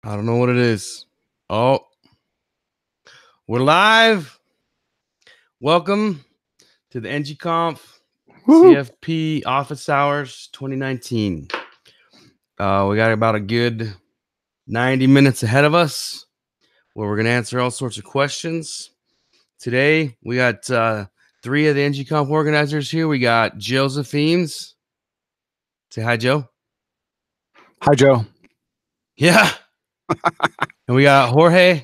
I don't know what it is. Oh, we're live. Welcome to the ng-conf CFP Office Hours 2019. We got about a good 90 minutes ahead of us where we're going to answer all sorts of questions. Today, we got three of the ng-conf organizers here. We got Josephine's. Say hi, Joe. Hi, Joe. Yeah. And we got Jorge.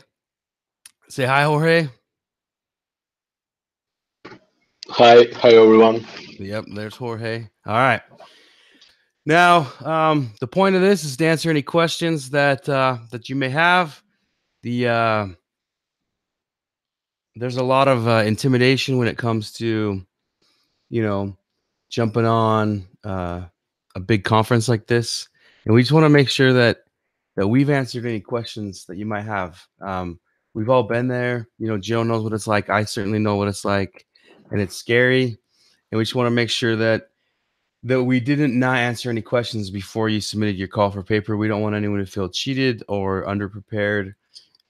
Say hi, Jorge. Hi everyone. Yep, there's Jorge. All right. Now, the point of this is to answer any questions that you may have. There's a lot of intimidation when it comes to, jumping on a big conference like this, and we just want to make sure that we've answered any questions that you might have. We've all been there. Joe knows what it's like. I certainly know what it's like, and it's scary. And we just want to make sure that we didn't not answer any questions before you submitted your call for paper. We don't want anyone to feel cheated or underprepared,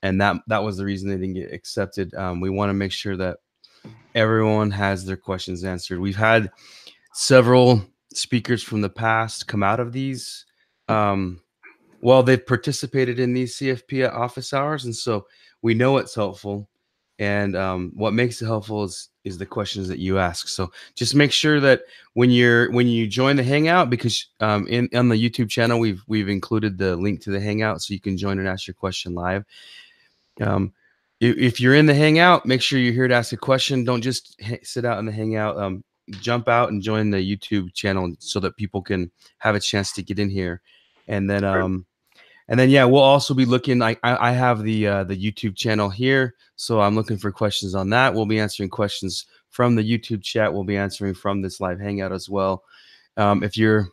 and that was the reason they didn't get accepted. We want to make sure that everyone has their questions answered. We've had several speakers from the past come out of these. They've participated in these CFP office hours, and so we know it's helpful. And what makes it helpful is the questions that you ask. So just make sure that when you join the hangout, because on the YouTube channel we've included the link to the hangout, so you can join and ask your question live. If you're in the hangout, make sure you're here to ask a question. Don't just sit out in the hangout. Jump out and join the YouTube channel so that people can have a chance to get in here. And then yeah, we'll also be looking. I have the YouTube channel here, so I'm looking for questions on that. We'll be answering questions from the YouTube chat. We'll be answering from this live hangout as well. If you're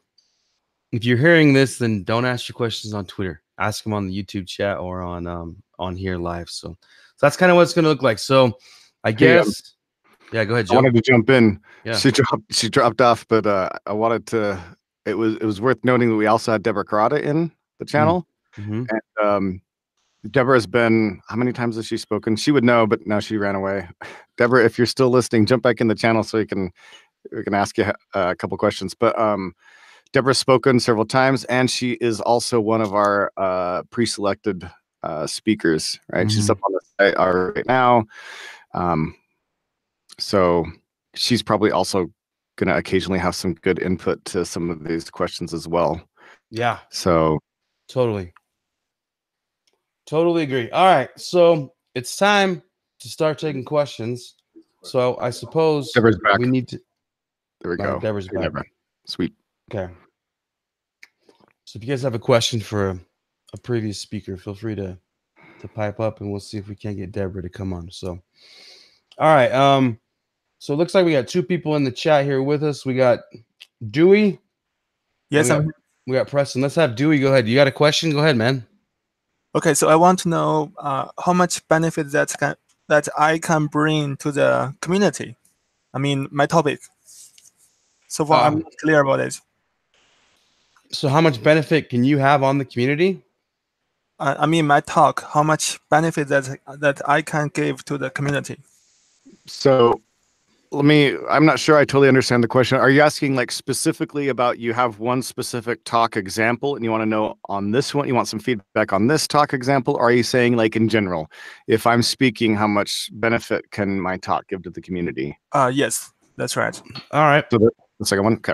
hearing this, then don't ask your questions on Twitter. Ask them on the YouTube chat or on here live. So that's kind of what it's going to look like. So I guess, yeah, go ahead, Joe. I wanted to jump in. Yeah. She dropped off, but I wanted to. It was worth noting that we also had Deborah Carrata in the channel. Mm-hmm. And Deborah's been, how many times has she spoken? She would know, but now she ran away. Deborah, if you're still listening, jump back in the channel so we can ask you a couple questions. But Deborah's spoken several times, and she is also one of our pre-selected speakers. Right, Mm-hmm. She's up on the site right now. So she's probably also going to occasionally have some good input to some of these questions as well. Yeah. So totally agree. All right, so it's time to start taking questions. So I suppose Deborah's back. We need to. There we go. Deborah's back. Deborah. Sweet. Okay. So if you guys have a question for a previous speaker, feel free to pipe up, and we'll see if we can't get Deborah to come on. So, all right. So it looks like we got two people in the chat here with us. We got Dewey. Yes, we got Preston. Let's have Dewey go ahead. You got a question? Go ahead, man. Okay, so I want to know how much benefit that I can bring to the community. I mean, my topic. So far, I'm not clear about it. So how much benefit can you have on the community? I mean, my talk, how much benefit that I can give to the community. So I'm not sure I totally understand the question. Are you asking like specifically about, you have one specific talk example and you want to know on this one, you want some feedback on this talk example? Or are you saying like in general, if I'm speaking, how much benefit can my talk give to the community? Yes, that's right. All right. So the second one. Okay.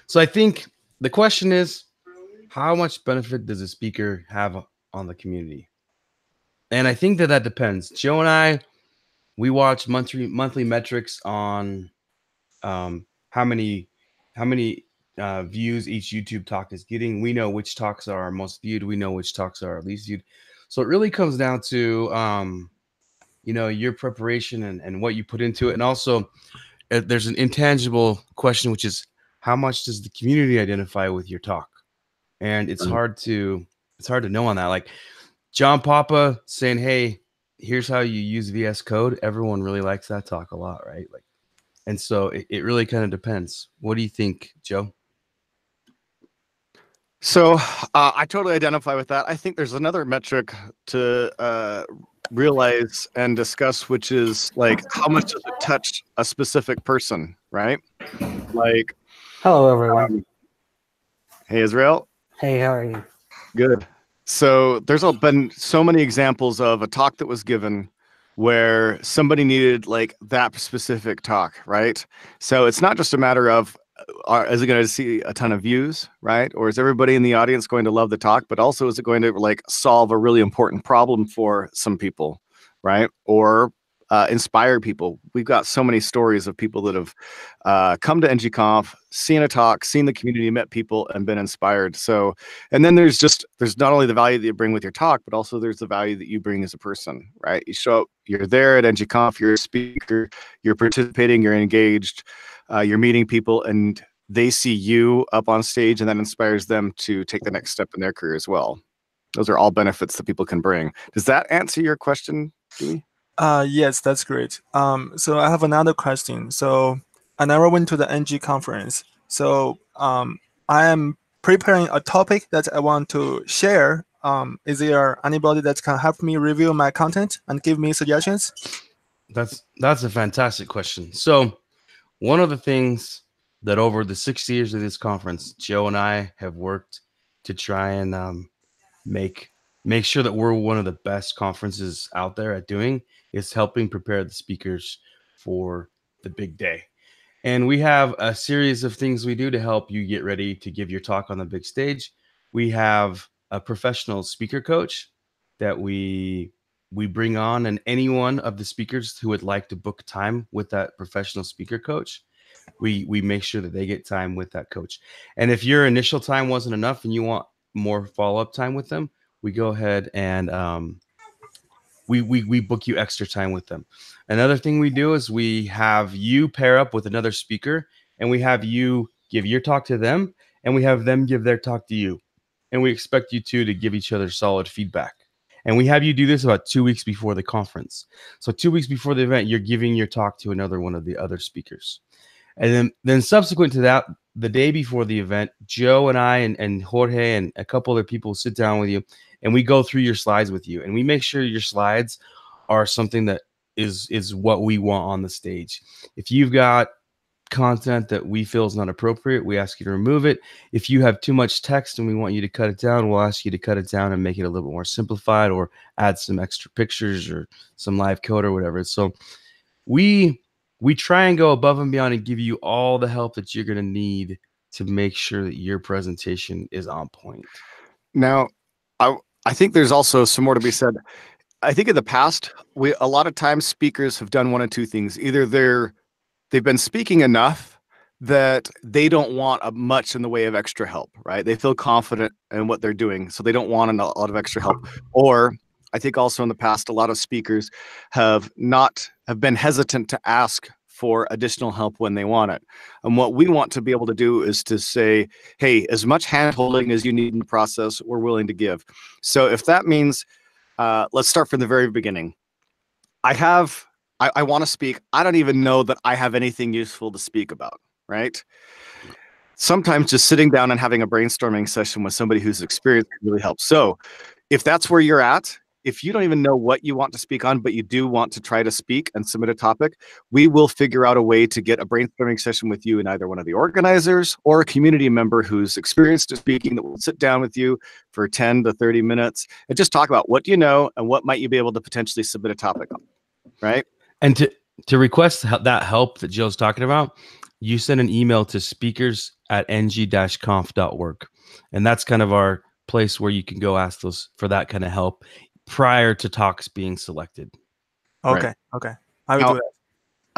So I think the question is, how much benefit does a speaker have on the community? And I think that depends. Joe and I, we watch monthly metrics on how many views each YouTube talk is getting. We know which talks are our most viewed. We know which talks are our least viewed. So it really comes down to your preparation and what you put into it. And also there's an intangible question, which is how much does the community identify with your talk? And it's hard to know on that. Like John Papa saying, hey, here's how you use VS Code. Everyone really likes that talk a lot, right? Like, and so it really kind of depends. What do you think, Joe? So I totally identify with that. I think there's another metric to realize and discuss, which is like how much does it touch a specific person, right? Like, Hello, everyone. hey, Israel. Hey, how are you? Good. So there's been so many examples of a talk that was given where somebody needed like that specific talk, right? So it's not just a matter of is it going to see a ton of views, right? Or is everybody in the audience going to love the talk? But also, is it going to like solve a really important problem for some people, right? Or inspire people? We've got so many stories of people that have come to ng-conf, seen a talk, seen the community, met people, and been inspired. So, and then there's not only the value that you bring with your talk, but also there's the value that you bring as a person, right? You show up, you're there at ng-conf, you're a speaker, you're participating, you're engaged. You're meeting people and they see you up on stage, and that inspires them to take the next step in their career as well. Those are all benefits that people can bring. Does that answer your question, Dewey? Yes, that's great. So I have another question. So I never went to the NG conference. So I am preparing a topic that I want to share. Is there anybody that can help me review my content and give me suggestions? That's a fantastic question. So one of the things that over the 6 years of this conference, Joe and I have worked to try and make sure that we're one of the best conferences out there at doing is helping prepare the speakers for the big day. And we have a series of things we do to help you get ready to give your talk on the big stage. We have a professional speaker coach that we bring on, and anyone of the speakers who would like to book time with that professional speaker coach, we make sure that they get time with that coach. And if your initial time wasn't enough and you want more follow-up time with them, we go ahead and we book you extra time with them. Another thing we do is we have you pair up with another speaker, and we have you give your talk to them, and we have them give their talk to you. And we expect you two to give each other solid feedback. And we have you do this about 2 weeks before the conference. So 2 weeks before the event, you're giving your talk to another one of the other speakers. And then subsequent to that, the day before the event, Joe and I and Jorge and a couple other people sit down with you, and we go through your slides with you, and we make sure your slides are something that is what we want on the stage. If you've got content that we feel is not appropriate, we ask you to remove it. If you have too much text and we want you to cut it down, we'll ask you to cut it down and make it a little bit more simplified, or add some extra pictures or some live code or whatever. So we try and go above and beyond and give you all the help that you're going to need to make sure that your presentation is on point. Now, I think there's also some more to be said. I think in the past, a lot of times speakers have done one of two things. Either they've been speaking enough that they don't want much in the way of extra help, right? They feel confident in what they're doing, so they don't want a lot of extra help. Or I think also in the past, a lot of speakers have been hesitant to ask for additional help when they want it. And what we want to be able to do is to say, hey, as much hand-holding as you need in the process, we're willing to give. So if that means, let's start from the very beginning. I want to speak. I don't even know that I have anything useful to speak about, right? Sometimes just sitting down and having a brainstorming session with somebody who's experienced can really help. So if that's where you're at, if you don't even know what you want to speak on, but you do want to try to speak and submit a topic, we will figure out a way to get a brainstorming session with you and either one of the organizers or a community member who's experienced at speaking that will sit down with you for 10 to 30 minutes and just talk about what do you know and what might you be able to potentially submit a topic on, right? And to request that help that Jill's talking about, you send an email to speakers@ng-conf.org. And that's kind of our place where you can go ask those for that kind of help prior to talks being selected. Okay, Right. okay. I will Now, do that.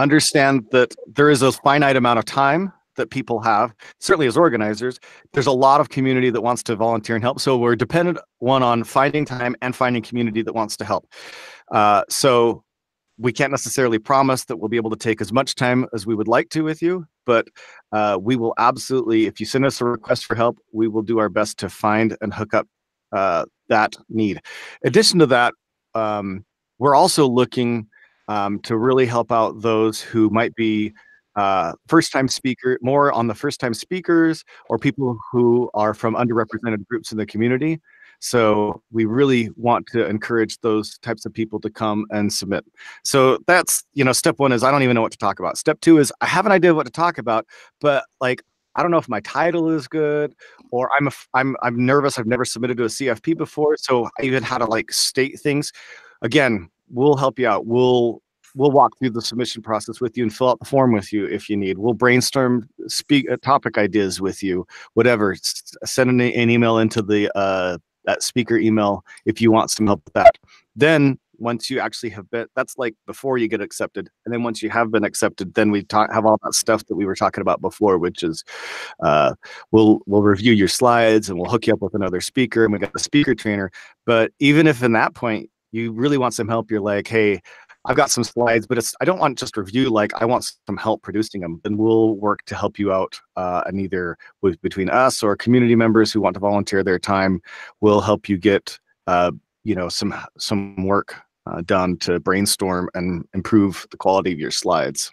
understand that there is a finite amount of time that people have. Certainly as organizers, there's a lot of community that wants to volunteer and help. So we're dependent on finding time and finding community that wants to help. So we can't necessarily promise that we'll be able to take as much time as we would like to with you, but we will absolutely, if you send us a request for help, we will do our best to find and hook up that need. In addition to that, we're also looking to really help out those who might be first-time speaker, more on the first-time speakers or people who are from underrepresented groups in the community. So we really want to encourage those types of people to come and submit. So that's, step one is I don't even know what to talk about. Step two is I have an idea of what to talk about, but like, I don't know if my title is good, or I'm nervous. I've never submitted to a CFP before, so I even had to like state things. Again, we'll help you out. We'll walk through the submission process with you and fill out the form with you if you need. We'll brainstorm topic ideas with you, whatever. Send an email into the that speaker email if you want some help with that. Then once you actually have been, that's like before you get accepted. And then once you have been accepted, then we have all that stuff that we were talking about before, which is we'll review your slides and we'll hook you up with another speaker, and we got a speaker trainer. But even if in that point you really want some help, you're like, hey, I've got some slides, but I don't want just review, like I want some help producing them. Then we'll work to help you out, and either between us or community members who want to volunteer their time, we'll help you get some work done to brainstorm and improve the quality of your slides.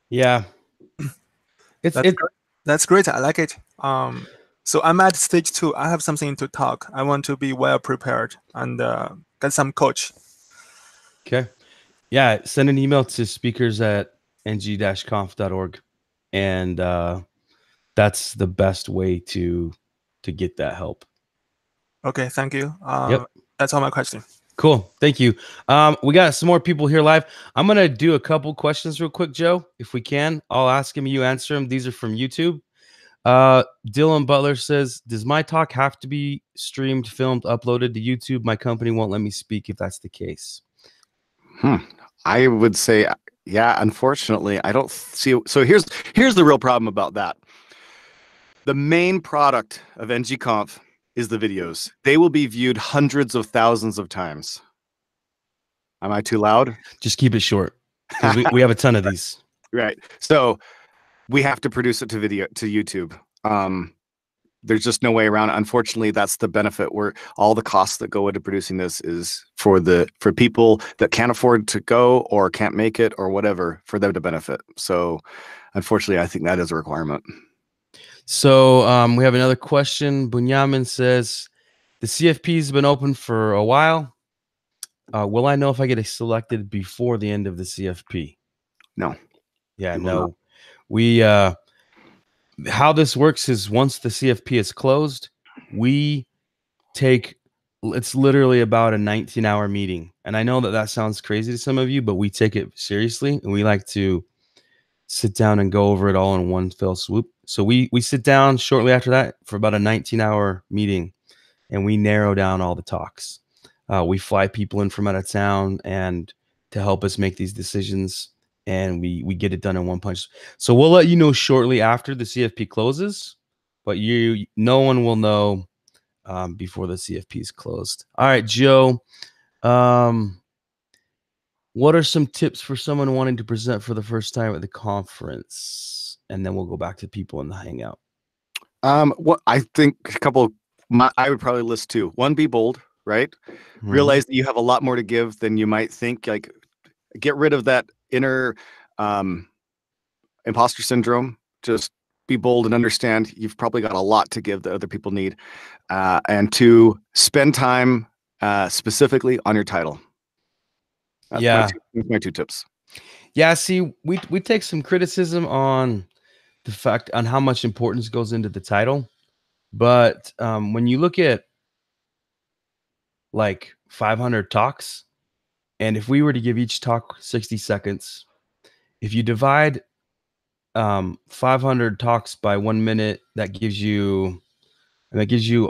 Yeah, that's great. I like it. So I'm at stage 2. I have something to talk. I want to be well prepared and get some coach. Okay. Yeah. Send an email to speakers@ng-conf.org. And that's the best way to get that help. Okay. Thank you. Yep. That's all my question. Cool. Thank you. We got some more people here live. I'm going to do a couple questions real quick, Joe, if we can. I'll ask them, you answer them. These are from YouTube. Dylan Butler says, does my talk have to be streamed, filmed, uploaded to YouTube? My company won't let me speak if that's the case. I would say, yeah, unfortunately, I don't see. So here's the real problem about that. The main product of ng-conf is the videos. They will be viewed hundreds of thousands of times. Am I too loud? Just keep it short, because we have a ton of these. Right. So we have to produce it to YouTube. There's just no way around it. Unfortunately, that's the benefit, where all the costs that go into producing this is for people that can't afford to go or can't make it or whatever, for them to benefit. So unfortunately, I think that is a requirement. So we have another question. Bunyamin says, the CFP has been open for a while. Will I know if I get selected before the end of the CFP? No. Yeah, no. We how this works is once the CFP is closed, it's literally about a 19-hour meeting. And I know that sounds crazy to some of you, but we take it seriously, and we like to sit down and go over it all in one fell swoop. So we sit down shortly after that for about a 19-hour meeting, and we narrow down all the talks. We fly people in from out of town and to help us make these decisions, and we get it done in one punch. So we'll let you know shortly after the CFP closes, but no one will know before the CFP is closed. All right, Joe. What are some tips for someone wanting to present for the first time at the conference? And then we'll go back to people in the hangout. What I think I would probably list 2. 1, be bold, right? Mm-hmm. Realize that you have a lot more to give than you might think. Like, get rid of that inner imposter syndrome. Just be bold and understand you've probably got a lot to give that other people need. And 2, spend time specifically on your title. That's my 2 tips. Yeah, see, we take some criticism on the fact on how much importance goes into the title. But when you look at like 500 talks, and if we were to give each talk 60 seconds, if you divide 500 talks by 1 minute, that gives you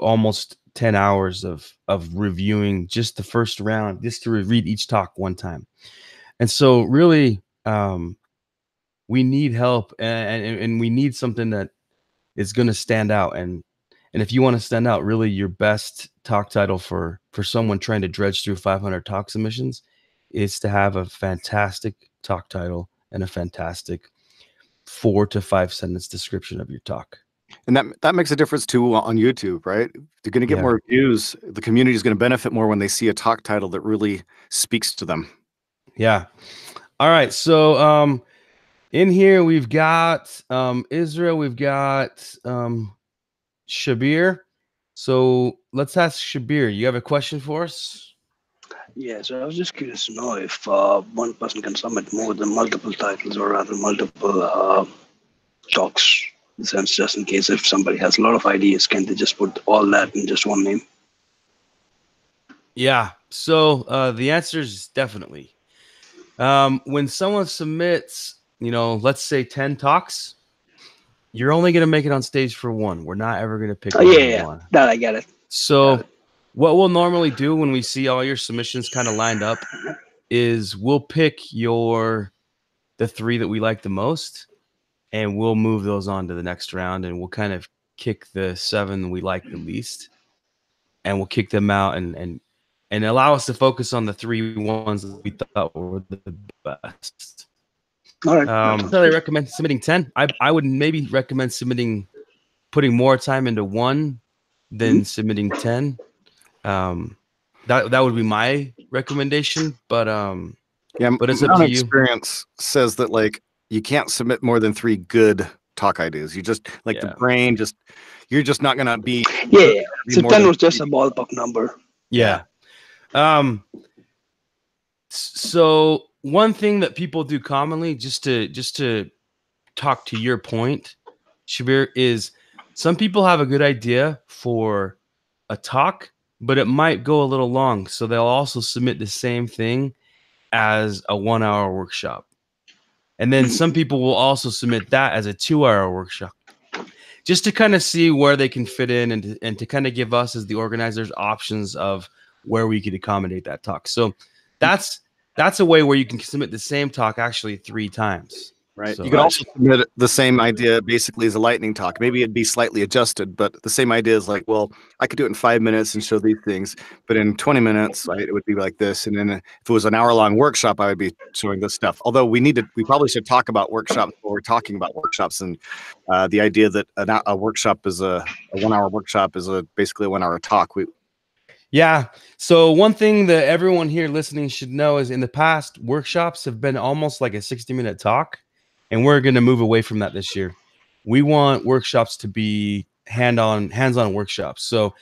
almost 10 hours of reviewing just the first round, just to read each talk one time. And so really we need help, and we need something that is going to stand out. And if you want to stand out, really your best talk title for someone trying to dredge through 500 talk submissions is to have a fantastic talk title and a fantastic 4 to 5 sentence description of your talk. And that makes a difference too on YouTube, right? They're going to get more views. The community is going to benefit more when they see a talk title that really speaks to them. Yeah. All right. So In here, we've got Israel, we've got Shabir. So let's ask Shabir. You have a question for us? Yeah, so I was just curious to know if one person can submit more than multiple titles, or rather multiple talks. In the sense, just in case if somebody has a lot of ideas, can they just put all that in just one name? Yeah. So the answer is definitely. When someone submits, let's say 10 talks, you're only going to make it on stage for one. We're not ever going to pick Oh, more yeah, than yeah, one. that I get it. So Got it. what we'll normally do when we see all your submissions kind of lined up is we'll pick the 3 that we like the most, and we'll move those on to the next round, and we'll kind of kick the 7 we like the least, and we'll kick them out and allow us to focus on the 3 ones that we thought were the best. All right. I really recommend submitting 10. I would maybe recommend putting more time into one than submitting 10. That would be my recommendation, but it's up to you. Experience says that like you can't submit more than 3 good talk ideas. You just like the brain you're just not gonna be. Yeah. So 10 was just a ballpark number. Yeah. So one thing that people do commonly, just to talk to your point, Shabir, is some people have a good idea for a talk, but it might go a little long. So they'll also submit the same thing as a 1-hour workshop. And then some people will also submit that as a 2-hour workshop, just to kind of see where they can fit in and to kind of give us as the organizers options of where we could accommodate that talk. So that's a way where you can submit the same talk actually 3 times. Right. So you could also submit the same idea basically as a lightning talk. Maybe it'd be slightly adjusted, but the same idea is like, well, I could do it in 5 minutes and show these things, but in 20 minutes, right, it would be like this. And then if it was an hour-long workshop, I would be showing this stuff. Although we probably should talk about workshops when we're talking about workshops, and the idea that a workshop is a 1-hour workshop is basically a 1-hour talk. Yeah. So one thing that everyone here listening should know is in the past, workshops have been almost like a 60-minute talk, and we're going to move away from that this year. We want workshops to be hands-on workshops. So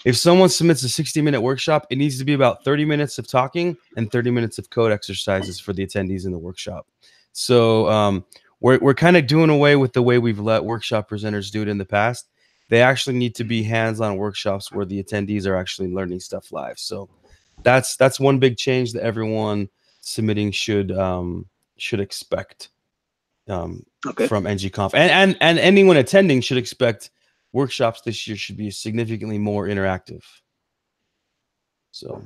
if someone submits a 60-minute workshop, it needs to be about 30 minutes of talking and 30 minutes of code exercises for the attendees in the workshop. So we're kind of doing away with the way we've let workshop presenters do it in the past. They actually need to be hands-on workshops where the attendees are actually learning stuff live. So that's one big change that everyone submitting should expect from ng-conf, and anyone attending should expect workshops this year should be significantly more interactive. So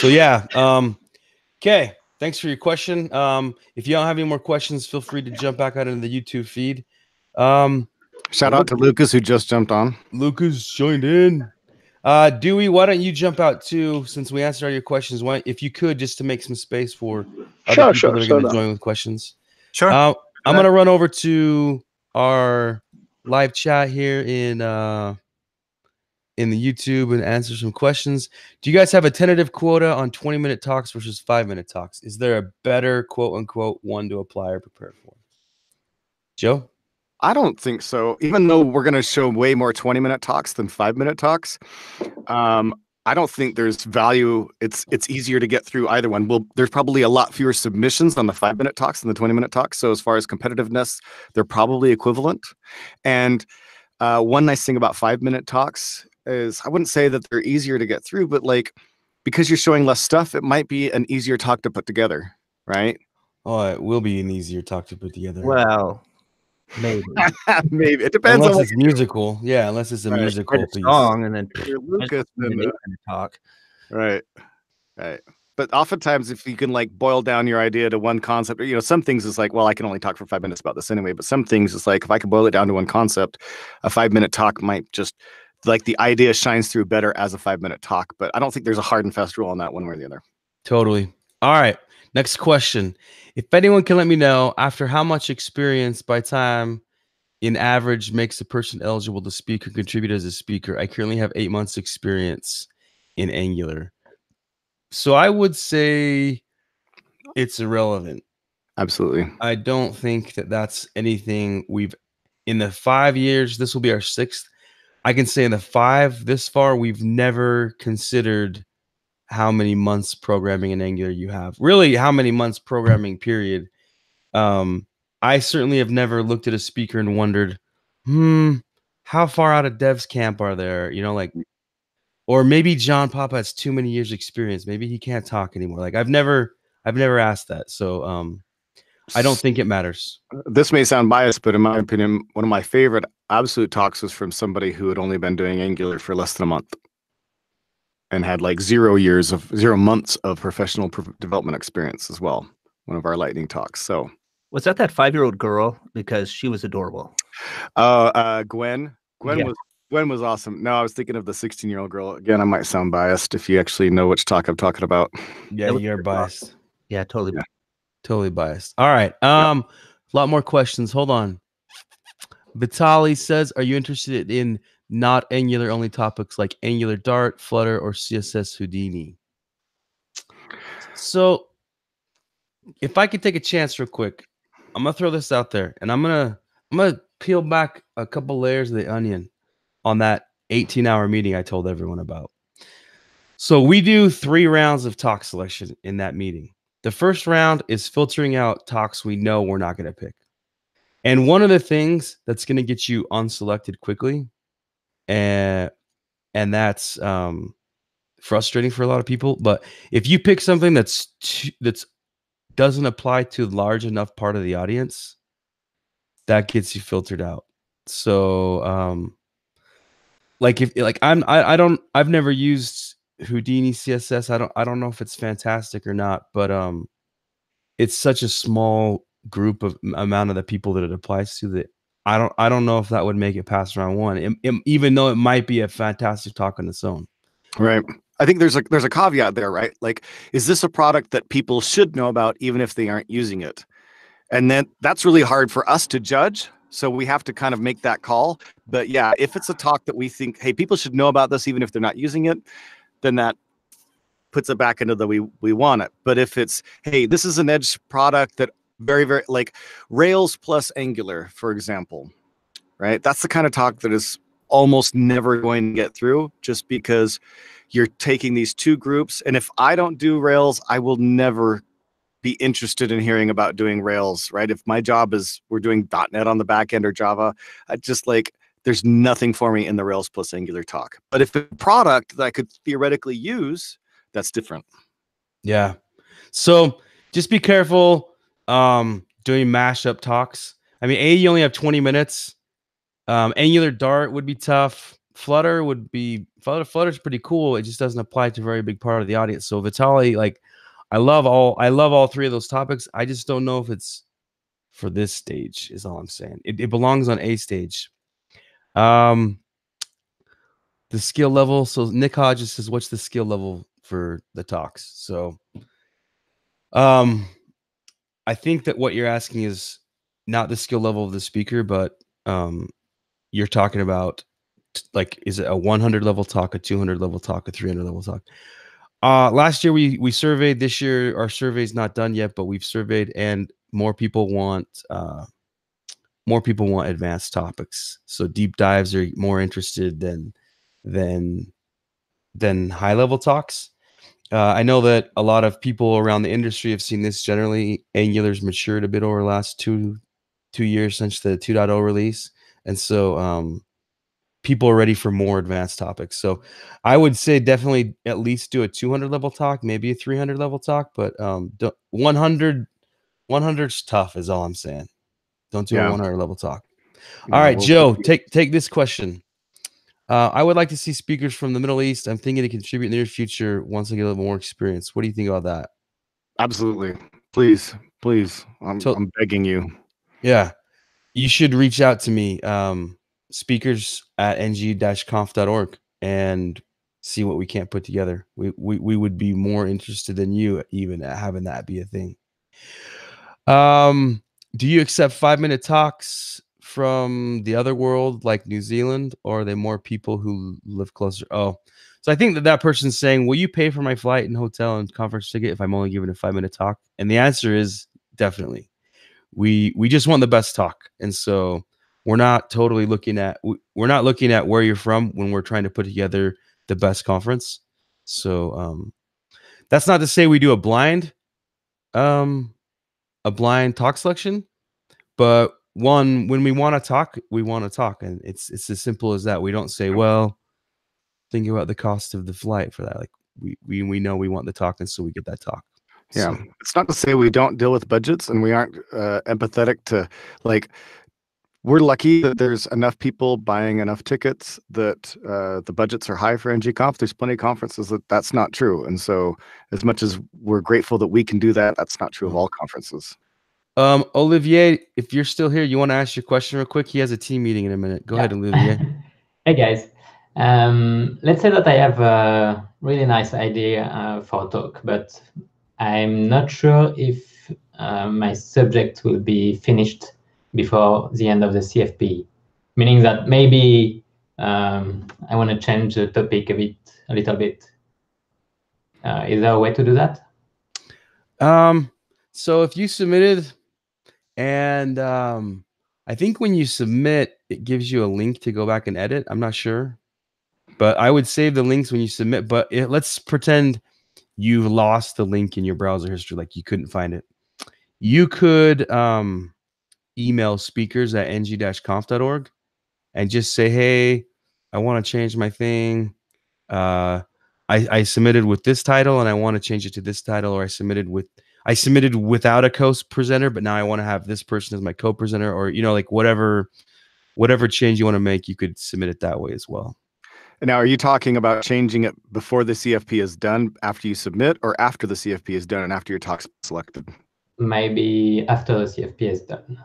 yeah. Okay. Thanks for your question. If you don't have any more questions, feel free to jump back out into the YouTube feed. Shout out to Lucas who just jumped on. Lucas joined in. Dewey, why don't you jump out too, since we answered all your questions? Why, if you could, just to make some space for other people that are going to join with questions. Sure. I'm going to run over to our live chat here in the YouTube and answer some questions. Do you guys have a tentative quota on 20-minute talks versus 5-minute talks? Is there a better quote unquote one to apply or prepare for? Joe? I don't think so. Even though we're going to show way more 20-minute talks than 5-minute talks, I don't think there's value. It's easier to get through either one. Well, there's probably a lot fewer submissions on the 5-minute talks than the 20-minute talks. So as far as competitiveness, they're probably equivalent. And one nice thing about 5-minute talks is I wouldn't say that they're easier to get through, but like because you're showing less stuff, it might be an easier talk to put together, right? Oh, it will be an easier talk to put together. Well, maybe. Maybe it depends unless on it's musical. Yeah, unless it's a musical piece. Song and then Lucas and talk. Right. But oftentimes, if you can like boil down your idea to one concept, some things is like, well, I can only talk for 5 minutes about this anyway. But some things is like, if I can boil it down to one concept, a 5-minute talk might just like the idea shines through better as a 5-minute talk. But I don't think there's a hard and fast rule on that one way or the other. Totally. All right. Next question. If anyone can let me know after how much experience by time in average makes a person eligible to speak or contribute as a speaker. I currently have 8 months experience in Angular. So I would say it's irrelevant. Absolutely. I don't think that that's anything we've in the 5 years. This will be our 6th. I can say in the 5 this far, we've never considered how many months programming in Angular you have. Really, how many months programming, period. I certainly have never looked at a speaker and wondered, how far out of devs camp are there? You know, like, or maybe John Pop has too many years experience. Maybe he can't talk anymore. Like I've never asked that. So I don't think it matters. This may sound biased, but in my opinion, one of my favorite absolute talks was from somebody who had only been doing Angular for less than a month and had like 0 months of professional development experience as well. One of our lightning talks. So Was that 5-year-old girl? Because she was adorable. Gwen Yeah. was awesome. No, I was thinking of the 16-year-old girl. Again, I might sound biased if you actually know which talk I'm talking about. Yeah, you're biased. Yeah, totally. Yeah. Totally biased. All right. A lot more questions. Hold on. Vitali says, are you interested in not Angular only topics like Angular Dart, Flutter, or CSS Houdini? So if I could take a chance real quick, I'm gonna throw this out there and I'm gonna peel back a couple layers of the onion on that 18-hour meeting I told everyone about. So we do 3 rounds of talk selection in that meeting. The first round is filtering out talks we know we're not going to pick. And one of the things that's going to get you unselected quickly, and that's frustrating for a lot of people, but if you pick something that's doesn't apply to a large enough part of the audience, that gets you filtered out. So like I've never used Houdini CSS. I don't know if it's fantastic or not, but it's such a small group of amount of the people that it applies to that I don't know if that would make it past round 1, even though it might be a fantastic talk on its own. Right. I think there's a caveat there, right? Like, is this a product that people should know about even if they aren't using it? And then that's really hard for us to judge. So we have to kind of make that call. But yeah, if it's a talk that we think, hey, people should know about this even if they're not using it, then that puts it back into the we want it. But if it's, hey, this is an edge product that very, very like Rails plus Angular, for example, right? That's the kind of talk that is almost never going to get through just because you're taking these 2 groups. And if I don't do Rails, I will never be interested in hearing about doing Rails, right? If my job is we're doing .NET on the back end or Java, I just like, there's nothing for me in the Rails plus Angular talk. But if it's a product that I could theoretically use, that's different. Yeah. So just be careful doing mashup talks. I mean, you only have 20 minutes. Angular Dart would be tough. Flutter's pretty cool. It just doesn't apply to a very big part of the audience. So Vitali, like, I love all 3 of those topics. I just don't know if it's for this stage, is all I'm saying. It belongs on a stage. The skill level. So Nick Hodges says, what's the skill level for the talks? So I think that what you're asking is not the skill level of the speaker, but you're talking about like, is it a 100 level talk, a 200 level talk, a 300 level talk? Last year we surveyed. This year our survey's not done yet, but we've surveyed, and more people want advanced topics. So deep dives are more interested than high level talks. I know that a lot of people around the industry have seen this. Generally, Angular's matured a bit over the last two years since the 2.0 release, and so people are ready for more advanced topics. So I would say definitely at least do a 200 level talk, maybe a 300 level talk, but 100's tough is all I'm saying. Don't do a 100 level talk. All right, Joe, take this question. I would like to see speakers from the Middle East. I'm thinking to contribute in the near future once I get a little more experience. What do you think about that? Absolutely. Please. I'm begging you. Yeah. You should reach out to me, speakers at ng-conf.org, and see what we can't put together. We would be more interested than you even at having that be a thing. Do you accept 5-minute talks from the other world, like New Zealand, or are they more people who live closer? Oh, so I think that person's saying, will you pay for my flight and hotel and conference ticket if I'm only given a 5-minute talk? And the answer is definitely. We just want the best talk, and so we're not totally looking at where you're from when we're trying to put together the best conference. So that's not to say we do a blind talk selection, but when we want to talk, we want to talk, and it's as simple as that. We don't say, well, think about the cost of the flight for that. Like we know we want the talk, and so we get that talk. Yeah, So, it's not to say we don't deal with budgets and we aren't empathetic to, like, we're lucky that there's enough people buying enough tickets that the budgets are high for ng-conf. There's plenty of conferences that's not true. And so as much as we're grateful that we can do that, that's not true of all conferences. Olivier, if you're still here, you want to ask your question real quick? He has a team meeting in a minute. Go ahead, Olivier. Hey guys, let's say that I have a really nice idea for a talk, but I'm not sure if my subject will be finished before the end of the CFP, meaning that maybe I want to change the topic a little bit. Is there a way to do that? So if you submitted, and I think when you submit, it gives you a link to go back and edit. I'm not sure, but I would save the links when you submit. But let's pretend you've lost the link in your browser history, like you couldn't find it. You could email speakers at ng-conf.org and just say, hey, I want to change my thing. I submitted with this title and I want to change it to this title, or I submitted without a co-presenter, but now I want to have this person as my co-presenter, or like whatever change you want to make, you could submit it that way as well. And now, are you talking about changing it before the CFP is done, after you submit, or after the CFP is done and after your talk's selected? Maybe after the CFP is done.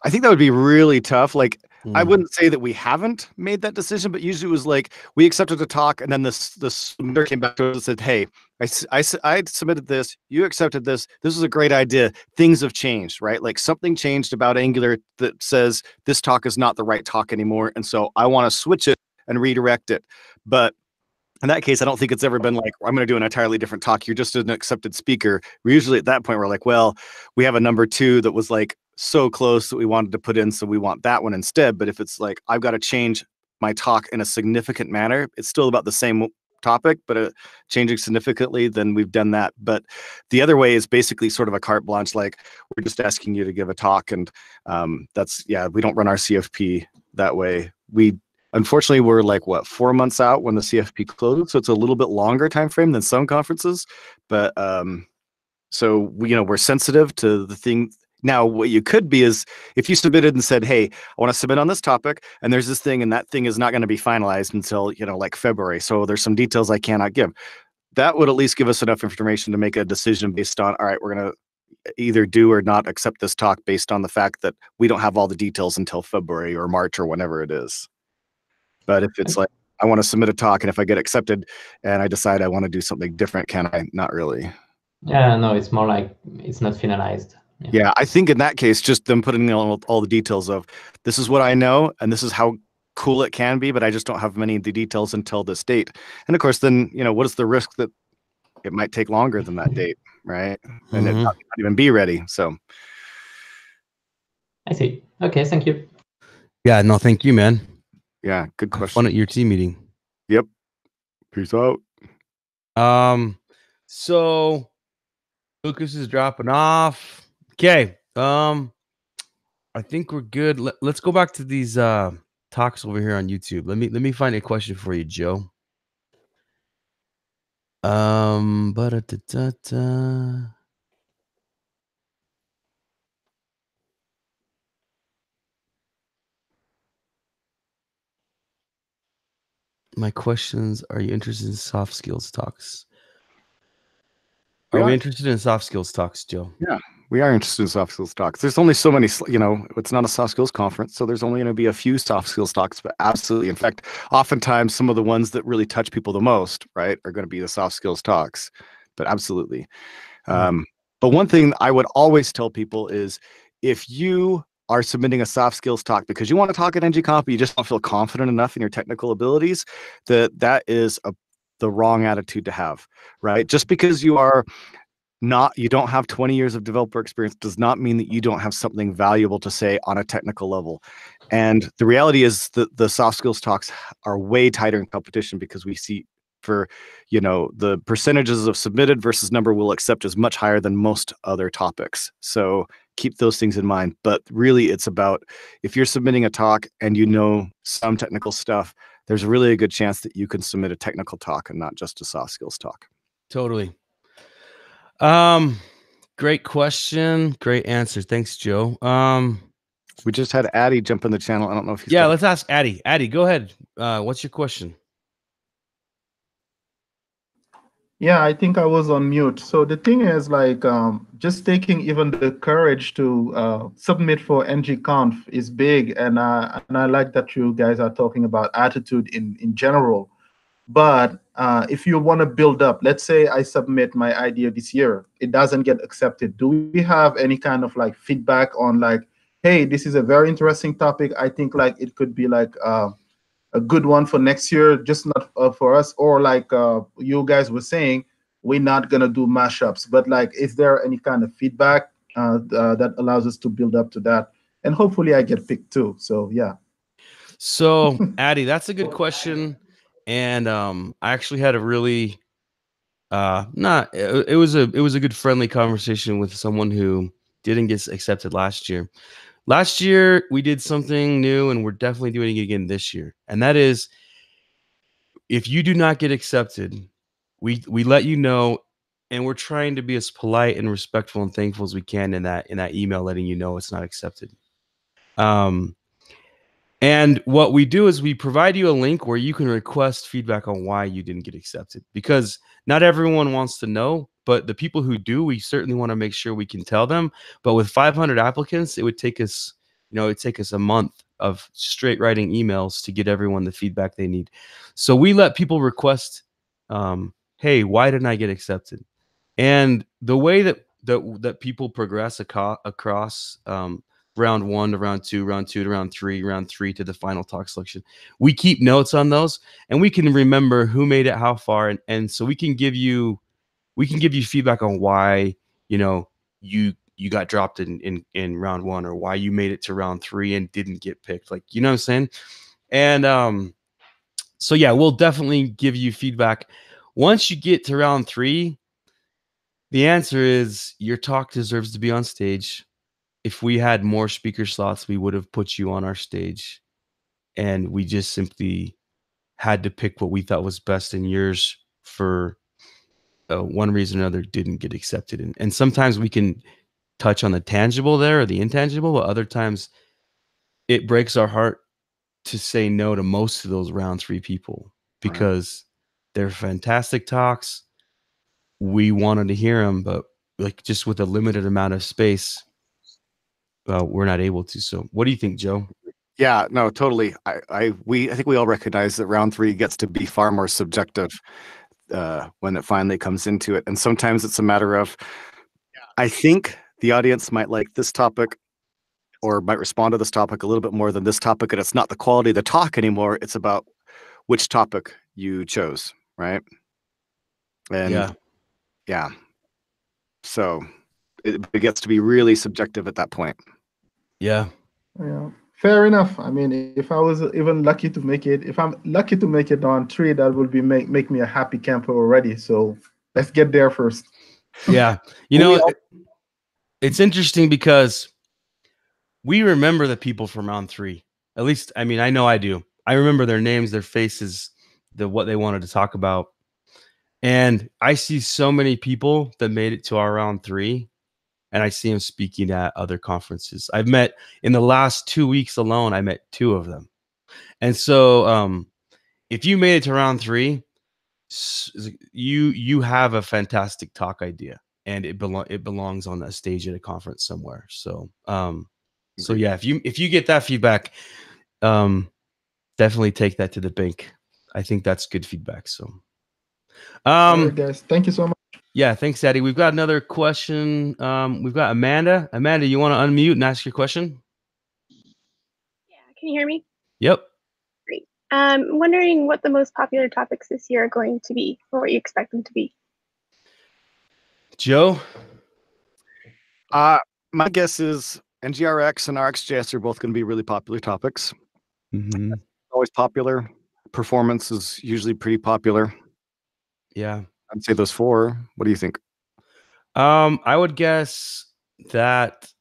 I think that would be really tough. Like, I wouldn't say that we haven't made that decision, but usually it was like we accepted a talk, and then the submitter came back to us and said, hey, I submitted this, you accepted this, this was a great idea, things have changed, right? Like something changed about Angular that says this talk is not the right talk anymore, and so I want to switch it and redirect it. But in that case, I don't think it's ever been like, I'm going to do an entirely different talk. You're just an accepted speaker. We're usually at that point, we're like, well, we have a number 2 that was like so close that we wanted to put in, so we want that one instead. But if it's like, I've got to change my talk in a significant manner, it's still about the same topic, but changing significantly, then we've done that. But the other way is basically sort of a carte blanche, like we're just asking you to give a talk. And that's, yeah, we don't run our CFP that way. Unfortunately, we're like, what, 4 months out when the CFP closes, so it's a little bit longer time frame than some conferences. But so we're sensitive to the thing. Now, what you could be is if you submitted and said, hey, I want to submit on this topic, and there's this thing, and that thing is not going to be finalized until like February, so there's some details I cannot give. That would at least give us enough information to make a decision based on, all right, we're going to either do or not accept this talk based on the fact that we don't have all the details until February or March or whenever it is. But if it's like, I want to submit a talk, and if I get accepted and I decide I want to do something different, can I? Not really. Yeah, no, it's more like it's not finalized. Yeah, I think in that case, just them putting all the details of, this is what I know, and this is how cool it can be, but I just don't have many of the details until this date. And of course, then, what is the risk that it might take longer than that date, right? And it not even be ready, so. I see. Okay, thank you. Yeah, no, thank you, man. Yeah, good question. Fun at your team meeting. Yep. Peace out. So Lucas is dropping off. Okay. I think we're good. Let's go back to these talks over here on YouTube. Let me find a question for you, Joe. My questions, are you interested in soft skills talks? Are we interested in soft skills talks, Joe? Yeah, we are interested in soft skills talks. There's only so many, it's not a soft skills conference, so there's only going to be a few soft skills talks, but absolutely. In fact, oftentimes some of the ones that really touch people the most, right, are going to be the soft skills talks, but absolutely. But one thing I would always tell people is, if you are submitting a soft skills talk because you want to talk at ng-conf, but you just don't feel confident enough in your technical abilities, that is the wrong attitude to have, right? Just because you don't have 20 years of developer experience does not mean that you don't have something valuable to say on a technical level. And the reality is that the soft skills talks are way tighter in competition because we see for, the percentages of submitted versus number we'll accept is much higher than most other topics. So keep those things in mind. But really, it's about if you're submitting a talk and you know some technical stuff, there's really a good chance that you can submit a technical talk and not just a soft skills talk. Totally. Great question. Great answer. Thanks, Joe. We just had Addy jump in the channel. I don't know if he's let's ask Addy. Addy, go ahead. What's your question? Yeah, I think I was on mute. So the thing is, like, just taking even the courage to submit for ng-conf is big, and I like that you guys are talking about attitude in general. But if you want to build up, let's say I submit my idea this year, it doesn't get accepted. Do we have any kind of like feedback on like, hey, this is a very interesting topic. I think like it could be like a good one for next year, just not for us, or like you guys were saying, we're not gonna do mashups. But like, is there any kind of feedback that allows us to build up to that? And hopefully I get picked too. So yeah. So Addy, that's a good question. And I actually had a really it was a good friendly conversation with someone who didn't get accepted last year. Last year we did something new, and we're definitely doing it again this year. And that is, if you do not get accepted, we let you know, and we're trying to be as polite and respectful and thankful as we can in that email, letting you know it's not accepted. And what we do is we provide you a link where you can request feedback on why you didn't get accepted, because not everyone wants to know, but the people who do, we certainly want to make sure we can tell them. But with 500 applicants, it would take us, it'd take us a month of straight writing emails to get everyone the feedback they need. So we let people request, hey, why didn't I get accepted? And the way that people progress across round 1 to round 2, round 2 to round 3, round 3 to the final talk selection, we keep notes on those, and we can remember who made it how far, and so we can give you feedback on why you got dropped in round 1, or why you made it to round 3 and didn't get picked, like, you know what I'm saying? And so yeah, we'll definitely give you feedback. Once you get to round 3, the answer is your talk deserves to be on stage. If we had more speaker slots, we would have put you on our stage, and we just simply had to pick what we thought was best, and yours, for one reason or another, didn't get accepted. And sometimes we can touch on the tangible there or the intangible, but other times it breaks our heart to say no to most of those round 3 people, because they're fantastic talks. We wanted to hear them, but like, just with a limited amount of space, we're not able to. So what do you think, Joe? Yeah, no, totally. I think we all recognize that round 3 gets to be far more subjective when it finally comes into it. And sometimes it's a matter of, I think the audience might like this topic or might respond to this topic a little bit more than this topic. And it's not the quality of the talk anymore. It's about which topic you chose, right? And yeah. So it gets to be really subjective at that point. Yeah. Yeah. Fair enough. I mean, if I was even lucky to make it, if I'm lucky to make it on 3, that would be make me a happy camper already. So let's get there first. Yeah. It's interesting because we remember the people from round 3. At least, I mean, I know I do. I remember their names, their faces, what they wanted to talk about. And I see so many people that made it to our round 3, and I see them speaking at other conferences. I've met, in the last 2 weeks alone, I met 2 of them. And so if you made it to round 3, you have a fantastic talk idea, and it belongs on a stage at a conference somewhere. So so yeah, if you get that feedback, definitely take that to the bank. I think that's good feedback. So all right, guys, thank you so much. Yeah, thanks, Eddie. We've got another question. We've got Amanda. Amanda, you want to unmute and ask your question? Can you hear me? Yep. Great. Wondering what the most popular topics this year are going to be, or what you expect them to be. Joe? My guess is NGRX and RxJS are both going to be really popular topics. Mm-hmm. Always popular. Performance is usually pretty popular. Yeah. I'd say those four. What do you think? I would guess that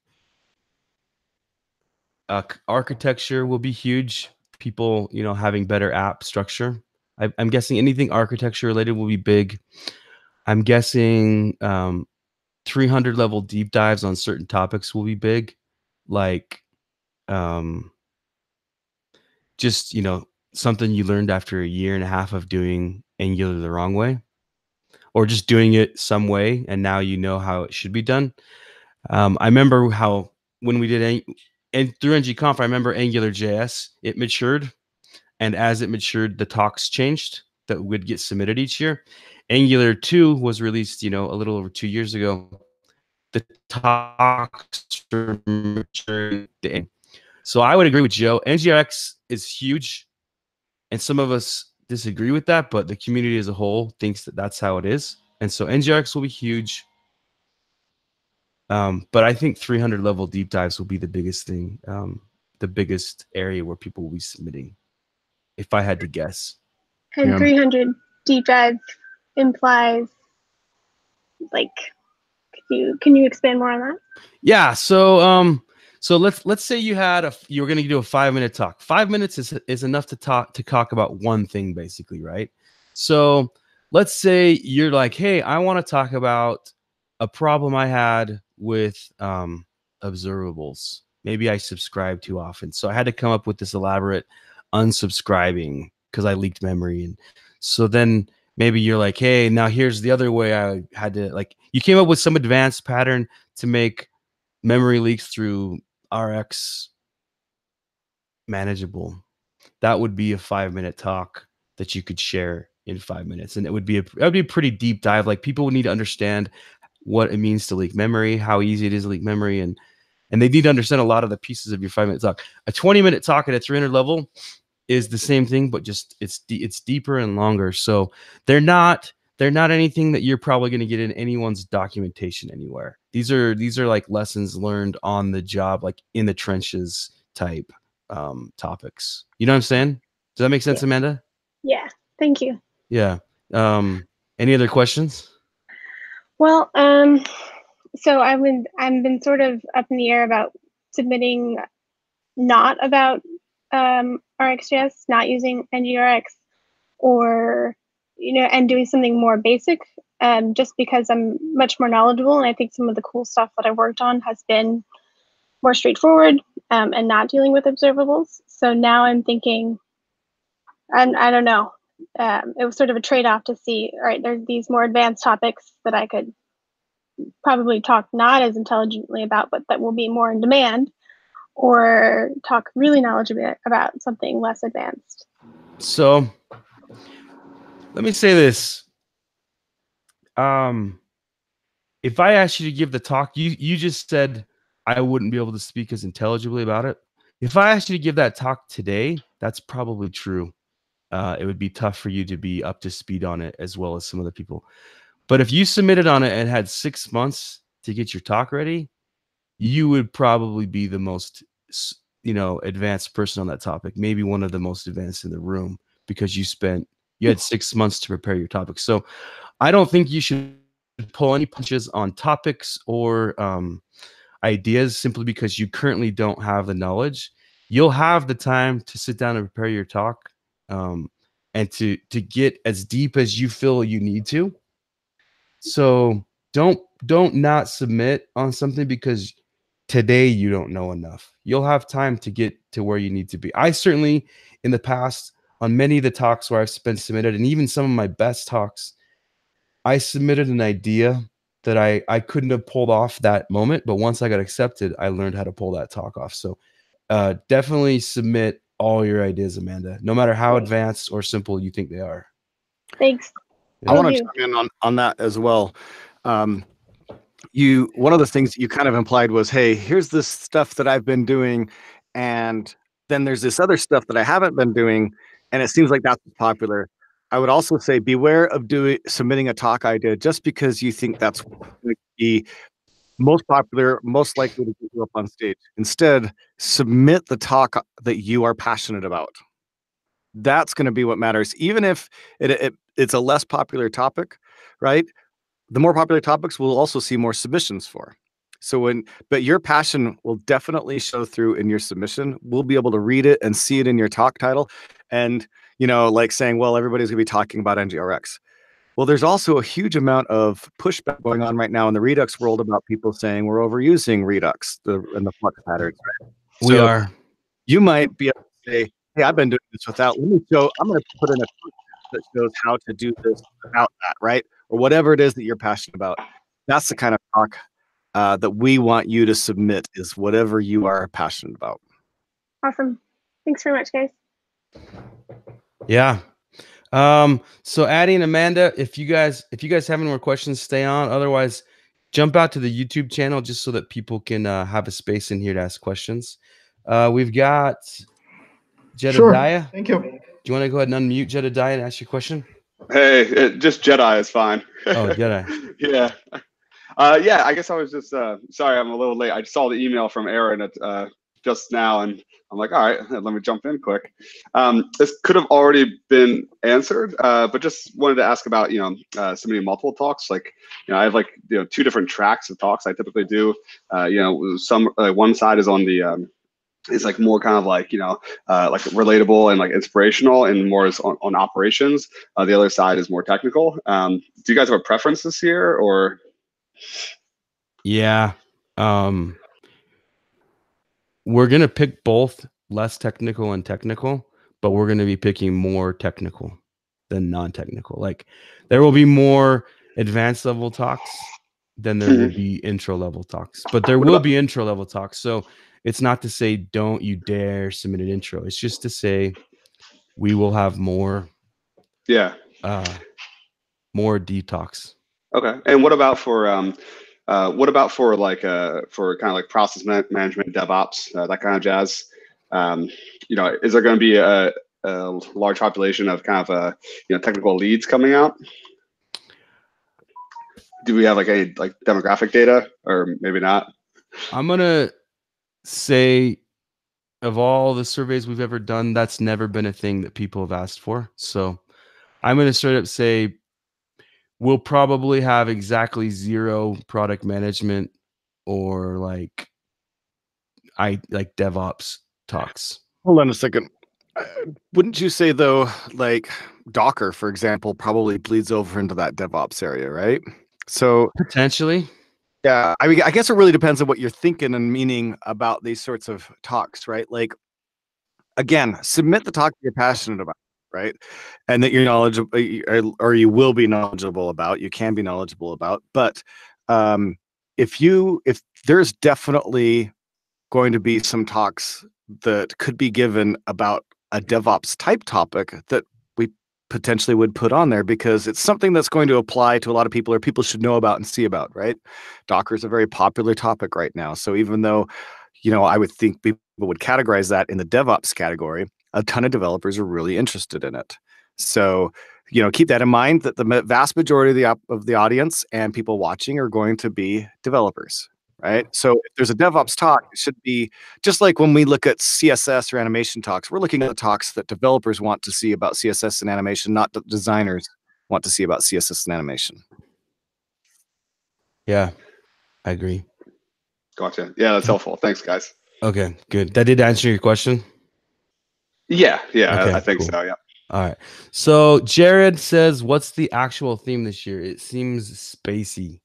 architecture will be huge. People, having better app structure. I'm guessing anything architecture related will be big. I'm guessing 300 level deep dives on certain topics will be big, like just something you learned after a year and a half of doing Angular the wrong way, or just doing it some way and now you know how it should be done. I remember how when we did and through ng-conf, I remember AngularJS, it matured, and as it matured, the talks changed that would get submitted each year. Angular 2 was released, a little over 2 years ago. The talks were maturing. So I would agree with Joe. NGRX is huge, and some of us disagree with that, but the community as a whole thinks that that's how it is. And so NGRX will be huge. But I think 300 level deep dives will be the biggest thing, the biggest area where people will be submitting, if I had to guess. And 300 deep dive implies, like, can you expand more on that? Yeah. So let's say you were going to do a 5-minute talk. 5 minutes is enough to talk about one thing, basically, right? So let's say you're like, hey, I want to talk about a problem I had with observables. Maybe I subscribe too often, so I had to come up with this elaborate unsubscribing because I leaked memory. And so then maybe you're like, hey, now here's the other way I had to, like, you came up with some advanced pattern to make memory leaks through RX manageable. That would be a 5-minute talk that you could share in 5 minutes, and it would be a pretty deep dive. Like, people would need to understand what it means to leak memory, how easy it is to leak memory, and they need to understand a lot of the pieces of your 5-minute talk. A 20-minute talk at a 300 level is the same thing, but just it's deeper and longer. So they're not anything that you're probably going to get in anyone's documentation anywhere. These are like lessons learned on the job, like in the trenches type topics. You know what I'm saying? Does that make sense, Yeah. Amanda? Yeah, thank you. Yeah. Any other questions? Well, so I've been sort of up in the air about submitting not about RxJS, not using NGRX, or and doing something more basic, just because I'm much more knowledgeable, and I think some of the cool stuff that I worked on has been more straightforward and not dealing with observables. So now I'm thinking, and I don't know, it was sort of a trade-off to see, all right, there's these more advanced topics that I could probably talk not as intelligently about, but that will be more in demand, or talk really knowledgeably about something less advanced. So let me say this. If I asked you to give the talk, you just said I wouldn't be able to speak as intelligibly about it. If I asked you to give that talk today, that's probably true. It would be tough for you to be up to speed on it as well as some other people. But if you submitted on it and had 6 months to get your talk ready, you would probably be the most, advanced person on that topic. Maybe one of the most advanced in the room, because you had 6 months to prepare your topic. So I don't think you should pull any punches on topics or ideas simply because you currently don't have the knowledge. You'll have the time to sit down and prepare your talk, and to get as deep as you feel you need to. So don't not submit on something because today you don't know enough. You'll have time to get to where you need to be. I certainly, in the past, on many of the talks where I've been submitted, and even some of my best talks, I submitted an idea that I couldn't have pulled off that moment, but once I got accepted, I learned how to pull that talk off. So definitely submit all your ideas, Amanda, no matter how advanced or simple you think they are. Thanks. I want to chime in on that as well. One of the things you kind of implied was, hey, here's this stuff that I've been doing, and then there's this other stuff that I haven't been doing, and it seems like that's popular. I would also say beware of submitting a talk idea just because you think that's going to be most popular, most likely to get you up on stage. Instead, submit the talk that you are passionate about. That's going to be what matters. Even if it's a less popular topic, right? The more popular topics we'll also see more submissions for. So but your passion will definitely show through in your submission. We'll be able to read it and see it in your talk title. And, like saying, well, everybody's gonna be talking about NGRX. Well, there's also a huge amount of pushback going on right now in the Redux world about people saying we're overusing Redux and the flux patterns. Right? We are. You might be able to say, hey, I've been doing this without, I'm going to put in a talk that shows how to do this without that, right? Or whatever it is that you're passionate about. That's the kind of talk that we want you to submit, is whatever you are passionate about. Awesome. Thanks very much, guys. Yeah. So Addie and Amanda, if you guys have any more questions, stay on. Otherwise, jump out to the YouTube channel just so that people can have a space in here to ask questions. We've got Jedediah. Sure. Thank you. Do you want to go ahead and unmute Jedediah and ask your question? Hey, just Jedi is fine. Oh, Jedi. Yeah. Yeah, I guess I was just sorry I'm a little late. I saw the email from Aaron just now, and I'm like, all right, let me jump in quick. This could have already been answered, but just wanted to ask about submitting multiple talks. Like, I have like 2 different tracks of talks I typically do. Some one side is on the is like more kind of like like relatable and like inspirational, and more is on operations. The other side is more technical. Do you guys have a preference this year, or? Yeah. We're going to pick both less technical and technical, but we're going to be picking more technical than non-technical. Like, there will be more advanced level talks than there will be intro level talks, but there will be intro level talks. So it's not to say don't you dare submit an intro. It's just to say we will have more deep talks. Okay. And what about for like for kind of like process management, DevOps, that kind of jazz? Is there going to be a large population of kind of technical leads coming out? Do we have like any like demographic data, or maybe not? I'm gonna say, of all the surveys we've ever done, that's never been a thing that people have asked for. So I'm gonna straight up say we'll probably have exactly 0 product management or like DevOps talks. Hold on a second. Wouldn't you say though, like Docker, for example, probably bleeds over into that DevOps area, right? So potentially. Yeah, I mean, I guess it really depends on what you're thinking and meaning about these sorts of talks, right? Like, again, submit the talk you're passionate about, right? And that you're knowledgeable, or you will be knowledgeable about, you can be knowledgeable about. But if there's definitely going to be some talks that could be given about a DevOps type topic that we potentially would put on there, because it's something that's going to apply to a lot of people, or people should know about and see about, right? Docker is a very popular topic right now. So even though, I would think people would categorize that in the DevOps category, a ton of developers are really interested in it. So, keep that in mind, that the vast majority of the audience and people watching are going to be developers. Right. So if there's a DevOps talk, it should be just like when we look at CSS or animation talks, we're looking at the talks that developers want to see about CSS and animation, not that designers want to see about CSS and animation. Yeah, I agree. Gotcha. Yeah, that's helpful. Thanks, guys. Okay, good. That did answer your question? Yeah, okay, I think cool. so, yeah. All right. So Jared says, what's the actual theme this year? It seems spacey.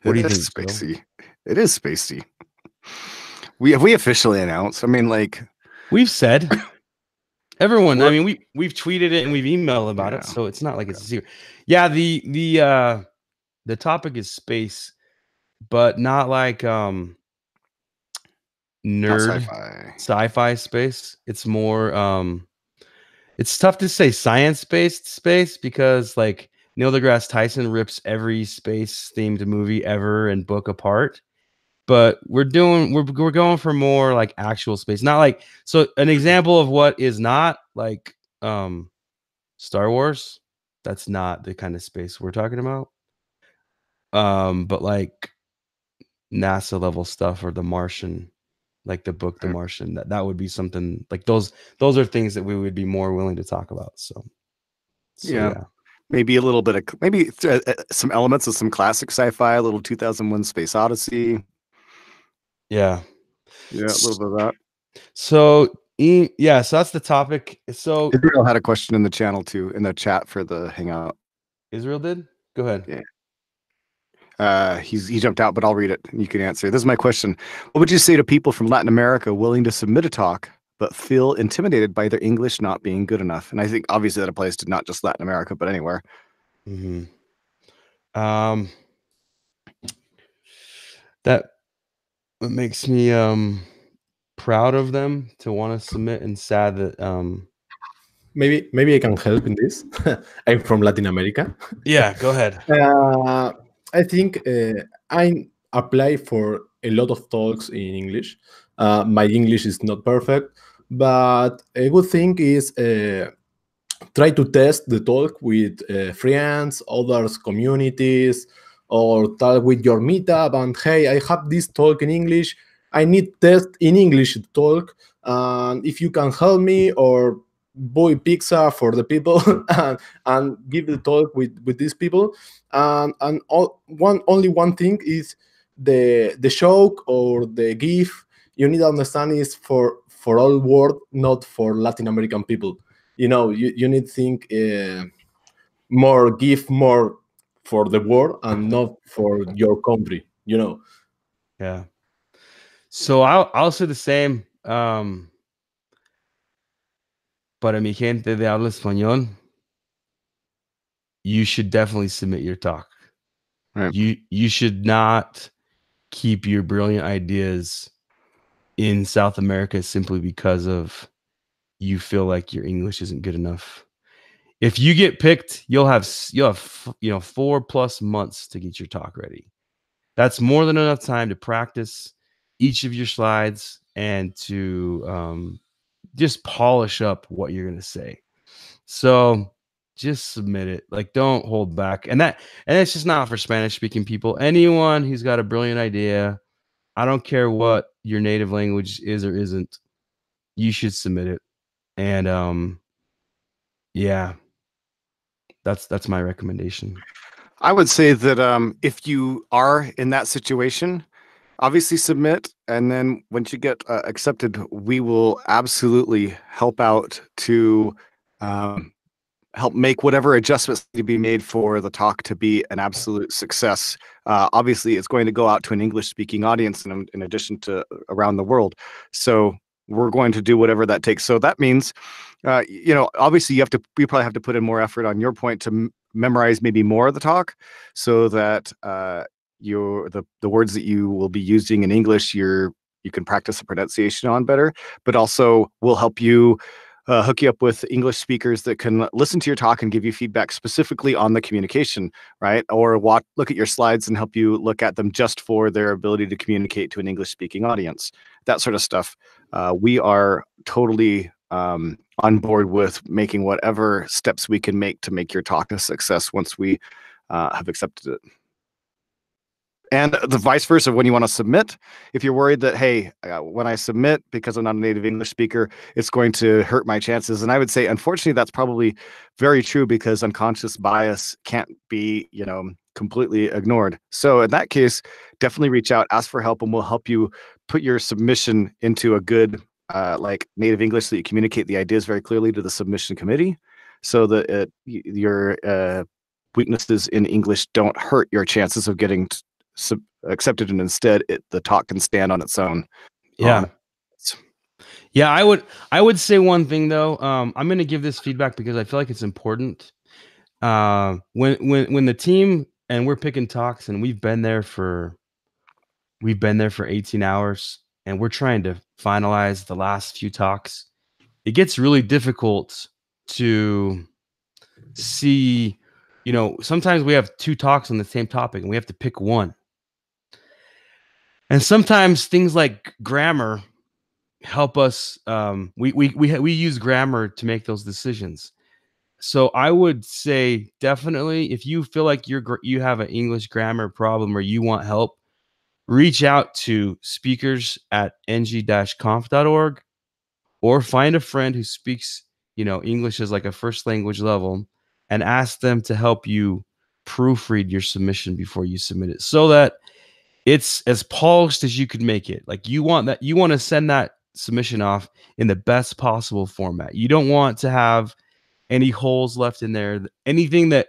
What do you think, spacey? Bill? It is spacey. We officially announced. I mean, like, we've said. Everyone. I mean, we've tweeted it and we've emailed about it, so it's not like it's a secret. Yeah, the topic is space, but not like nerd sci-fi space. It's more it's tough to say science-based space, because like Neil deGrasse Tyson rips every space-themed movie ever and book apart. but we're going for more like actual space, not like, so an example of what is not like Star Wars, that's not the kind of space we're talking about. But like NASA level stuff or The Martian, like the book The Martian, that would be something like those are things that we would be more willing to talk about. So yeah. Maybe a little bit of some elements of some classic sci-fi, a little 2001 Space Odyssey. Yeah, a little bit of that. So yeah, so that's the topic. So Israel had a question in the channel too, in the chat for the hangout. Israel did? Go ahead. Yeah. He jumped out, but I'll read it and you can answer. This is my question. What would you say to people from Latin America willing to submit a talk but feel intimidated by their English not being good enough? And I think obviously that applies to not just Latin America, but anywhere. Mm-hmm. That makes me proud of them to want to submit, and sad that maybe I can help in this. I'm from Latin America. Yeah, go ahead. I think I apply for a lot of talks in English. My English is not perfect, but a good thing is try to test the talk with friends, others, communities, or talk with your meetup. And hey, I have this talk in English. I need test in English to talk. And if you can help me, or buy pizza for the people and give the talk with these people. Only one thing is the joke or the GIF. You need to understand is for all world, not for Latin American people. You need to think more, give more for the world and not for your country. Yeah. So I'll say the same. Para mi gente de habla español, you should definitely submit your talk. Right. You should not keep your brilliant ideas in South America simply because of you feel like your English isn't good enough. If you get picked, you'll have 4+ months to get your talk ready. That's more than enough time to practice each of your slides and to just polish up what you're going to say. So just submit it. Like, don't hold back. And it's just not for Spanish speaking people. Anyone who's got a brilliant idea, I don't care what your native language is or isn't, you should submit it. And yeah, that's my recommendation. I would say that if you are in that situation, obviously submit, and then once you get accepted, we will absolutely help out to help make whatever adjustments need to be made for the talk to be an absolute success. Obviously, it's going to go out to an English-speaking audience in addition to around the world. So we're going to do whatever that takes. So that means, obviously you probably have to put in more effort on your point to memorize maybe more of the talk, so that the words that you will be using in English, you can practice the pronunciation on better, but also will help you hook you up with English speakers that can listen to your talk and give you feedback specifically on the communication, right? Or look at your slides and help you look at them just for their ability to communicate to an English speaking audience, that sort of stuff. We are totally on board with making whatever steps we can make to make your talk a success once we have accepted it. And the vice versa, when you want to submit, if you're worried that, hey, when I submit, because I'm not a native English speaker, it's going to hurt my chances. And I would say, unfortunately, that's probably very true, because unconscious bias can't be, completely ignored. So in that case, definitely reach out, ask for help, and we'll help you put your submission into a good, like native English, so that you communicate the ideas very clearly to the submission committee, so that your weaknesses in English don't hurt your chances of getting accepted, and instead the talk can stand on its own. Yeah. I would say one thing though. I'm going to give this feedback because I feel like it's important. When the team and we're picking talks, and we've been there for 18 hours, and we're trying to finalize the last few talks, it gets really difficult to see, sometimes we have 2 talks on the same topic and we have to pick one. And sometimes things like grammar help us. We use grammar to make those decisions. So I would say definitely, if you feel like you have an English grammar problem or you want help, reach out to speakers at ng-conf.org, or find a friend who speaks, English as like a first language level, and ask them to help you proofread your submission before you submit it, so that it's as polished as you could make it. Like you want to send that submission off in the best possible format. You don't want to have any holes left in there, anything that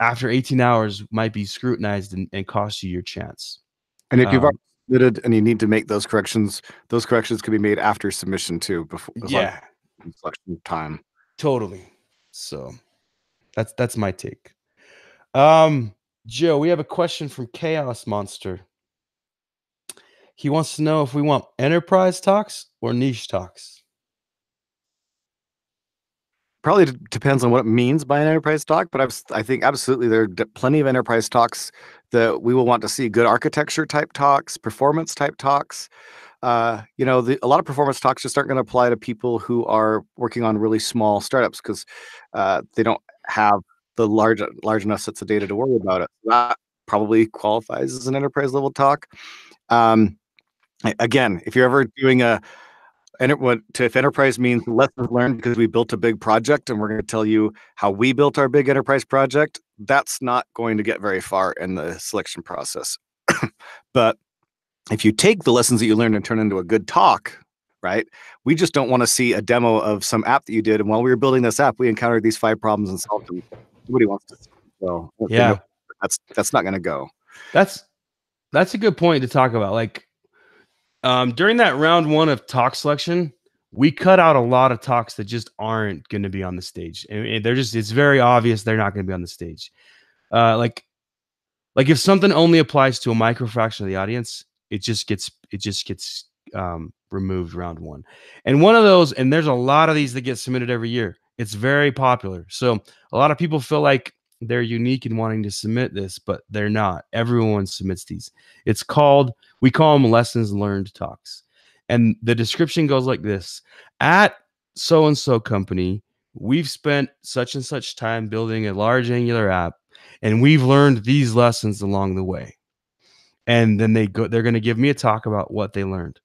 after 18 hours might be scrutinized and cost you your chance. And if you've already submitted and you need to make those corrections can be made after submission too, before selection time. Totally. So that's my take. Joe, we have a question from Chaos Monster. He wants to know if we want enterprise talks or niche talks. Probably depends on what it means by an enterprise talk, but I think absolutely there are plenty of enterprise talks that we will want to see. Good architecture type talks, performance type talks. A lot of performance talks just aren't going to apply to people who are working on really small startups, because they don't have the large enough sets of data to worry about it. That probably qualifies as an enterprise level talk. Again, if you're ever doing if enterprise means lessons learned because we built a big project and we're going to tell you how we built our big enterprise project, that's not going to get very far in the selection process. But if you take the lessons that you learned and turn into a good talk, right? We just don't want to see a demo of some app that you did, and while we were building this app, we encountered these 5 problems and solved them. Nobody wants to see them. So yeah, that's not going to go. That's a good point to talk about. Like, during that round 1 of talk selection, we cut out a lot of talks that just aren't going to be on the stage, and it's very obvious they're not going to be on the stage. Like if something only applies to a microfraction of the audience, it just gets removed round 1. And one of those, and there's a lot of these that get submitted every year. It's very popular. So a lot of people feel like they're unique in wanting to submit this, but they're not. Everyone submits these. We call them lessons learned talks. And the description goes like this: at so-and-so company, we've spent such and such time building a large Angular app, and we've learned these lessons along the way. And then they're going to give me a talk about what they learned.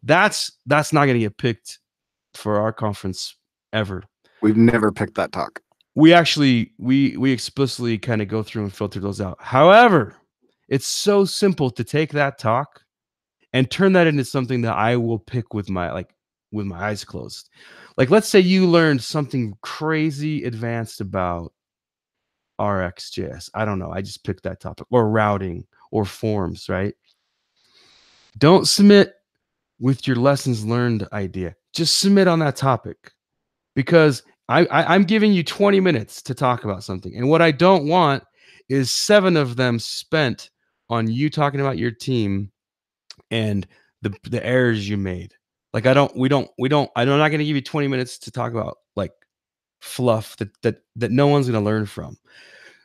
That's not going to get picked for our conference ever. We've never picked that talk. We actually we explicitly kind of go through and filter those out. However, it's so simple to take that talk and turn that into something that I will pick with my eyes closed. Like, let's say you learned something crazy advanced about RxJS. I don't know. I just picked that topic, or routing, or forms, right? Don't submit with your lessons learned idea. Just submit on that topic, because I'm giving you 20 minutes to talk about something. And what I don't want is 7 of them spent on you talking about your team and the errors you made. Like, I'm not going to give you 20 minutes to talk about like fluff that no one's going to learn from.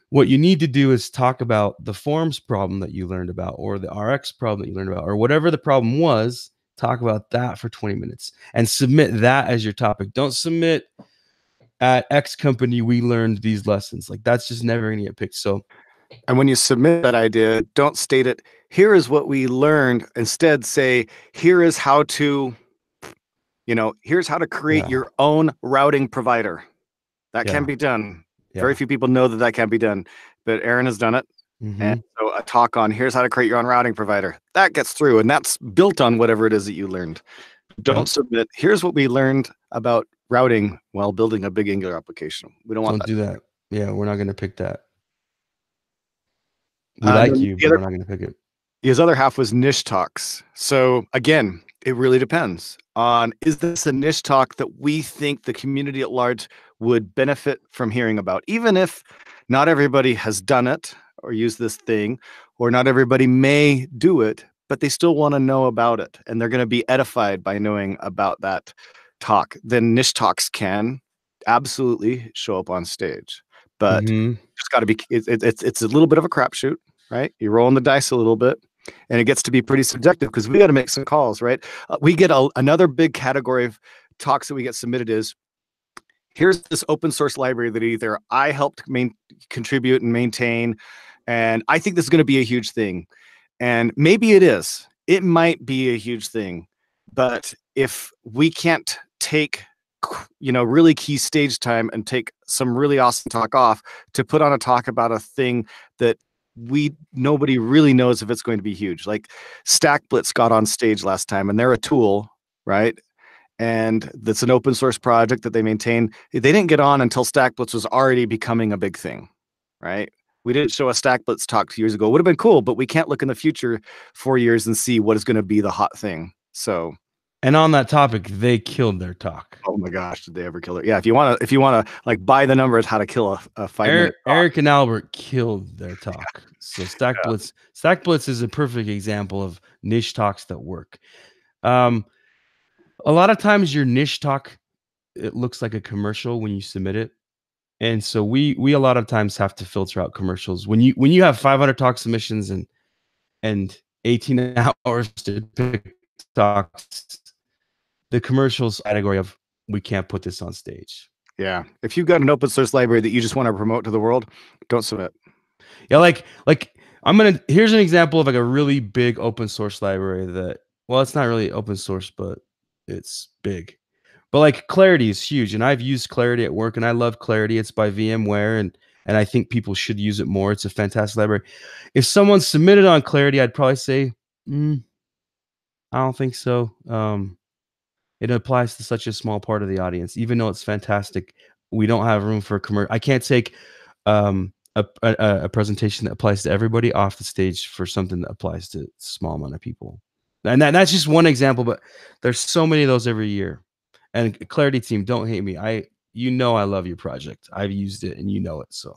What you need to do is talk about the forms problem that you learned about, or the RX problem that you learned about, or whatever the problem was. Talk about that for 20 minutes and submit that as your topic. Don't submit at X company we learned these lessons. Like, that's just never going to get picked. So, and when you submit that idea, don't state it, here is what we learned. Instead, say, here is how to, here's how to create your own routing provider. That can be done. Very few people know that can be done, but Aaron has done it. Mm-hmm. And so a talk on here's how to create your own routing provider, that gets through, and that's built on whatever it is that you learned. Don't submit, here's what we learned about routing while building a big Angular application. We don't want that. Don't do that. Yeah, we're not going to pick that. We like you, but we're not going to pick it. His other half was niche talks. So again, it really depends on, is this a niche talk that we think the community at large would benefit from hearing about? Even if not everybody has done it or used this thing, or not everybody may do it, but they still want to know about it, and they're going to be edified by knowing about that talk, then niche talks can absolutely show up on stage. But it's got to be, it's a little bit of a crapshoot, right? You're rolling the dice a little bit. And it gets to be pretty subjective because we got to make some calls, right? We get another big category of talks that we get submitted is, here's this open source library that either I helped contribute and maintain, and I think this is going to be a huge thing. And maybe it is. It might be a huge thing. But if we can't take, really key stage time and take some really awesome talk off to put on a talk about a thing that nobody really knows if it's going to be huge. Like StackBlitz got on stage last time, and they're a tool, right? And that's an open source project that they maintain. They didn't get on until StackBlitz was already becoming a big thing, right? We didn't show a StackBlitz talk 2 years ago. It would have been cool, but we can't look in the future 4 years and see what is going to be the hot thing. So, and on that topic, they killed their talk. Oh my gosh, did they ever kill it? Yeah, if you want to like buy the numbers how to kill a 5-minute talk. Eric and Albert killed their talk. So StackBlitz is a perfect example of niche talks that work. A lot of times your niche talk, it looks like a commercial when you submit it. And so we a lot of times have to filter out commercials. When you have 500 talk submissions and 18 hours to pick talks, the commercials category of we can't put this on stage. Yeah. If you've got an open source library that you just want to promote to the world, don't submit. Yeah, like here's an example of like a really big open source library that, well, it's not really open source, but it's big. But like Clarity is huge, and I've used Clarity at work, and I love Clarity. It's by VMware, and I think people should use it more. It's a fantastic library. If someone submitted on Clarity, I'd probably say, I don't think so. It applies to such a small part of the audience, even though it's fantastic. We don't have room for commercial. I can't take a presentation that applies to everybody off the stage for something that applies to a small amount of people. And that's just one example, but there's so many of those every year. And Clarity team, don't hate me. I love your project. I've used it and you know it. So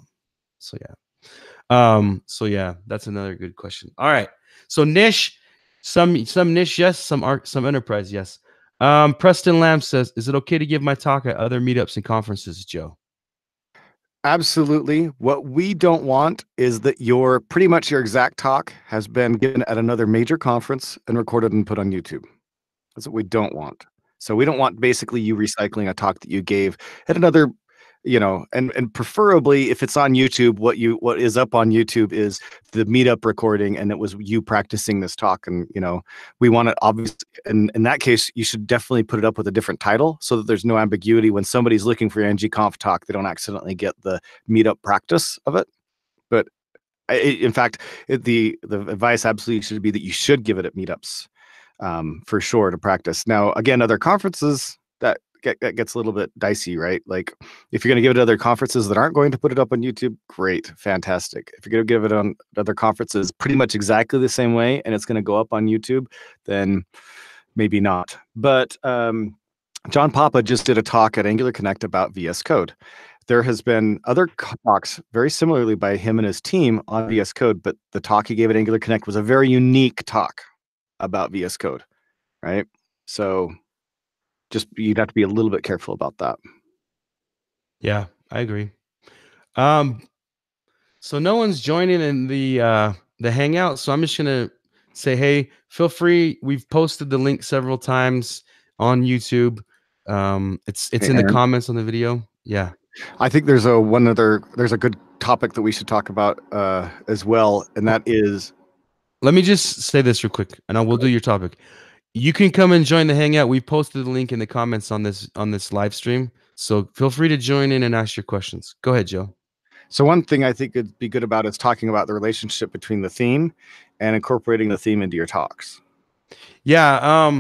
yeah. That's another good question. All right. So niche, some niche, yes, some enterprise, yes. Preston Lamb says, is it okay to give my talk at other meetups and conferences, Joe? Absolutely. What we don't want is that pretty much your exact talk has been given at another major conference and recorded and put on YouTube. That's what we don't want. So we don't want basically you recycling a talk that you gave at another, and preferably if it's on YouTube, what is up on YouTube is the meetup recording, and it was you practicing this talk. And, we want it obvious. And in that case, you should definitely put it up with a different title so that there's no ambiguity when somebody's looking for your ng-conf talk, they don't accidentally get the meetup practice of it. But in fact, the advice absolutely should be that you should give it at meetups. For sure, to practice. Now, again, other conferences, that gets a little bit dicey, right? Like if you're going to give it to other conferences that aren't going to put it up on YouTube, great, fantastic. If you're going to give it on other conferences pretty much exactly the same way and it's going to go up on YouTube, then maybe not. But John Papa just did a talk at Angular Connect about VS Code. There has been other talks very similarly by him and his team on VS Code, but the talk he gave at Angular Connect was a very unique talk about VS Code, right? So you'd have to be a little bit careful about that. Yeah, I agree. So no one's joining in the hangout, so I'm just gonna say, hey, feel free. We've posted the link several times on YouTube. It's in the comments on the video. Yeah. I think there's a good topic that we should talk about as well, and that is. Let me just say this real quick, and we'll do your topic. You can come and join the hangout. We've posted the link in the comments on this live stream, so feel free to join in and ask your questions. Go ahead, Joe. So one thing I think it'd be good about is talking about the relationship between the theme and incorporating the theme into your talks. Yeah,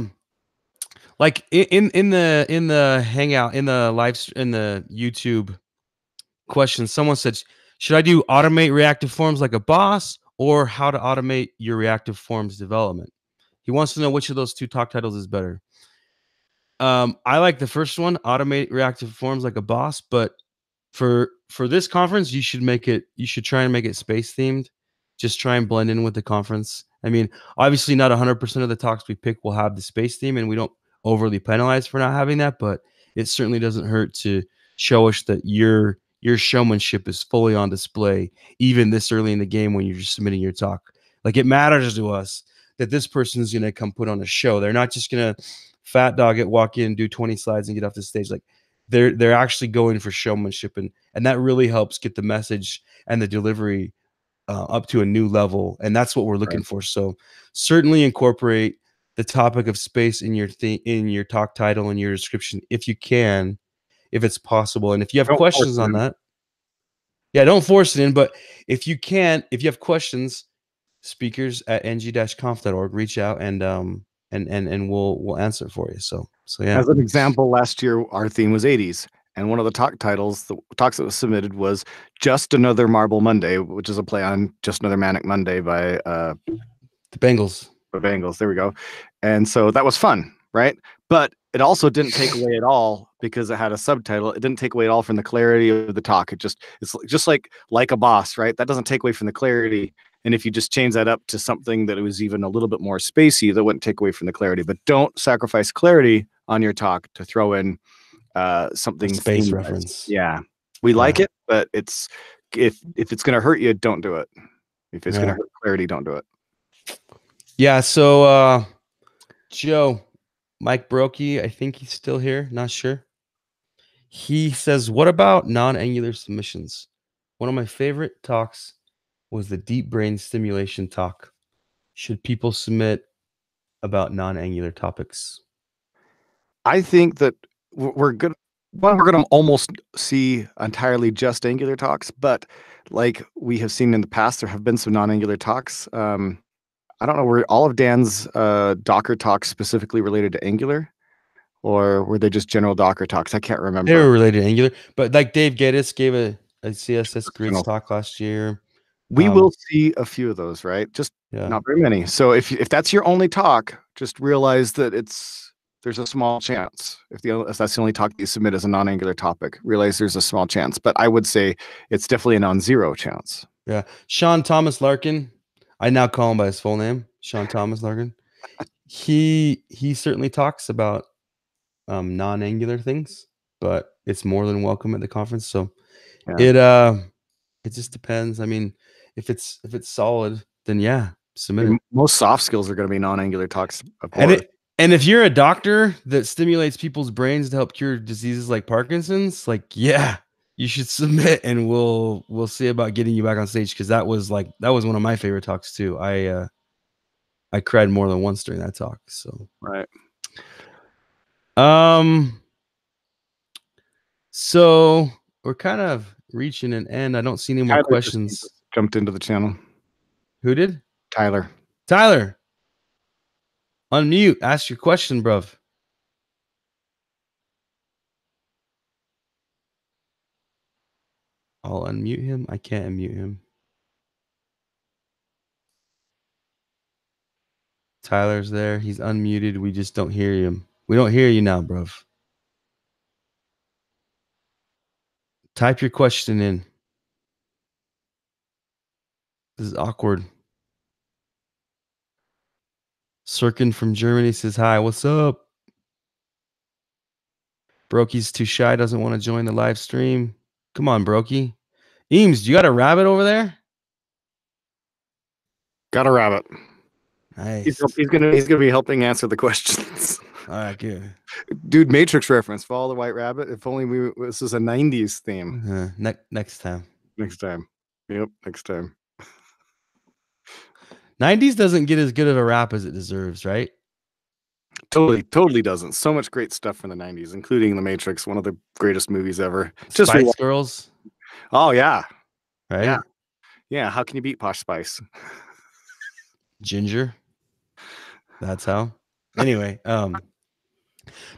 like in the hangout, in the YouTube questions, someone said, should I do automate reactive forms like a boss, or how to automate your reactive forms development? He wants to know which of those two talk titles is better. I like the first one, automate reactive forms like a boss, but for this conference, you should try and make it space themed. Just try and blend in with the conference. I mean, obviously not 100% of the talks we pick will have the space theme, and we don't overly penalize for not having that, but it certainly doesn't hurt to show us that your showmanship is fully on display, even this early in the game when you're just submitting your talk. Like it matters to us that this person's going to come put on a show. They're not just going to fat dog it, walk in, do 20 slides and get off the stage. Like they're actually going for showmanship, and that really helps get the message and the delivery up to a new level. And that's what we're looking for. So certainly incorporate the topic of space in your talk title and your description if you can, if it's possible. And if you have questions on that, yeah, don't force it in. But if you can, if you have questions, speakers at ng-conf.org, reach out and we'll answer it for you. So yeah. As an example, last year our theme was 80s, and one of the talks that was submitted was Just Another Marble Monday, which is a play on Just Another Manic Monday by the Bengals. The Bengals, there we go. And so that was fun, right? But it also didn't take away at all, because it had a subtitle. It didn't take away at all from the clarity of the talk. It's just like a boss, right? That doesn't take away from the clarity. And if you just change that up to something that was even a little bit more spacey, that wouldn't take away from the clarity. But don't sacrifice clarity on your talk to throw in something a space reference. Yeah, we like it, but it's if it's going to hurt you, don't do it. If it's going to hurt clarity, don't do it. Yeah. So Joe, Mike Brokey, I think he's still here. Not sure. He says, "What about non-angular submissions? One of my favorite talks was the deep brain stimulation talk. Should people submit about non-angular topics?" I think that we're good. Well, we're going to almost see entirely just Angular talks, but like we have seen in the past, there have been some non-Angular talks. I don't know, were all of Dan's Docker talks specifically related to Angular, or were they just general Docker talks? I can't remember. They were related to Angular, but like Dave Geddes gave a CSS grids talk last year. We will see a few of those, right? Just not very many. So if that's your only talk, just realize that there's a small chance. If that's the only talk that you submit as a non-Angular topic, realize there's a small chance. But I would say it's definitely a non-zero chance. Yeah. Sean Thomas Larkin, I now call him by his full name, Sean Thomas Larkin. He certainly talks about non-Angular things, but it's more than welcome at the conference. So it just depends. I mean, if it's solid, then yeah, submit it. Most soft skills are going to be non-Angular talks, of course. And if you're a doctor that stimulates people's brains to help cure diseases like Parkinson's, like, yeah, you should submit, and we'll see about getting you back on stage, because that was one of my favorite talks too. I cried more than once during that talk. So right. So we're kind of reaching an end. I don't see any more questions. Jumped into the channel. Who did? Tyler. Tyler. Unmute. Ask your question, bruv. I'll unmute him. I can't unmute him. Tyler's there. He's unmuted. We just don't hear him. We don't hear you now, bruv. Type your question in. This is awkward. Sirkin from Germany says hi. What's up? Brokey's too shy. Doesn't want to join the live stream. Come on, Brokey. Eames, you got a rabbit over there? Got a rabbit. Nice. He's gonna be helping answer the questions. All right, good. Dude, Matrix reference. Follow the White Rabbit. If only this is a 90s theme. Next time. Next time. Yep, next time. 90s doesn't get as good of a rap as it deserves, right? Totally doesn't. So much great stuff from the 90s, including The Matrix, one of the greatest movies ever. Just Spice Girls. Oh, yeah. Right? Yeah. How can you beat Posh Spice? Ginger. That's how. Anyway, no,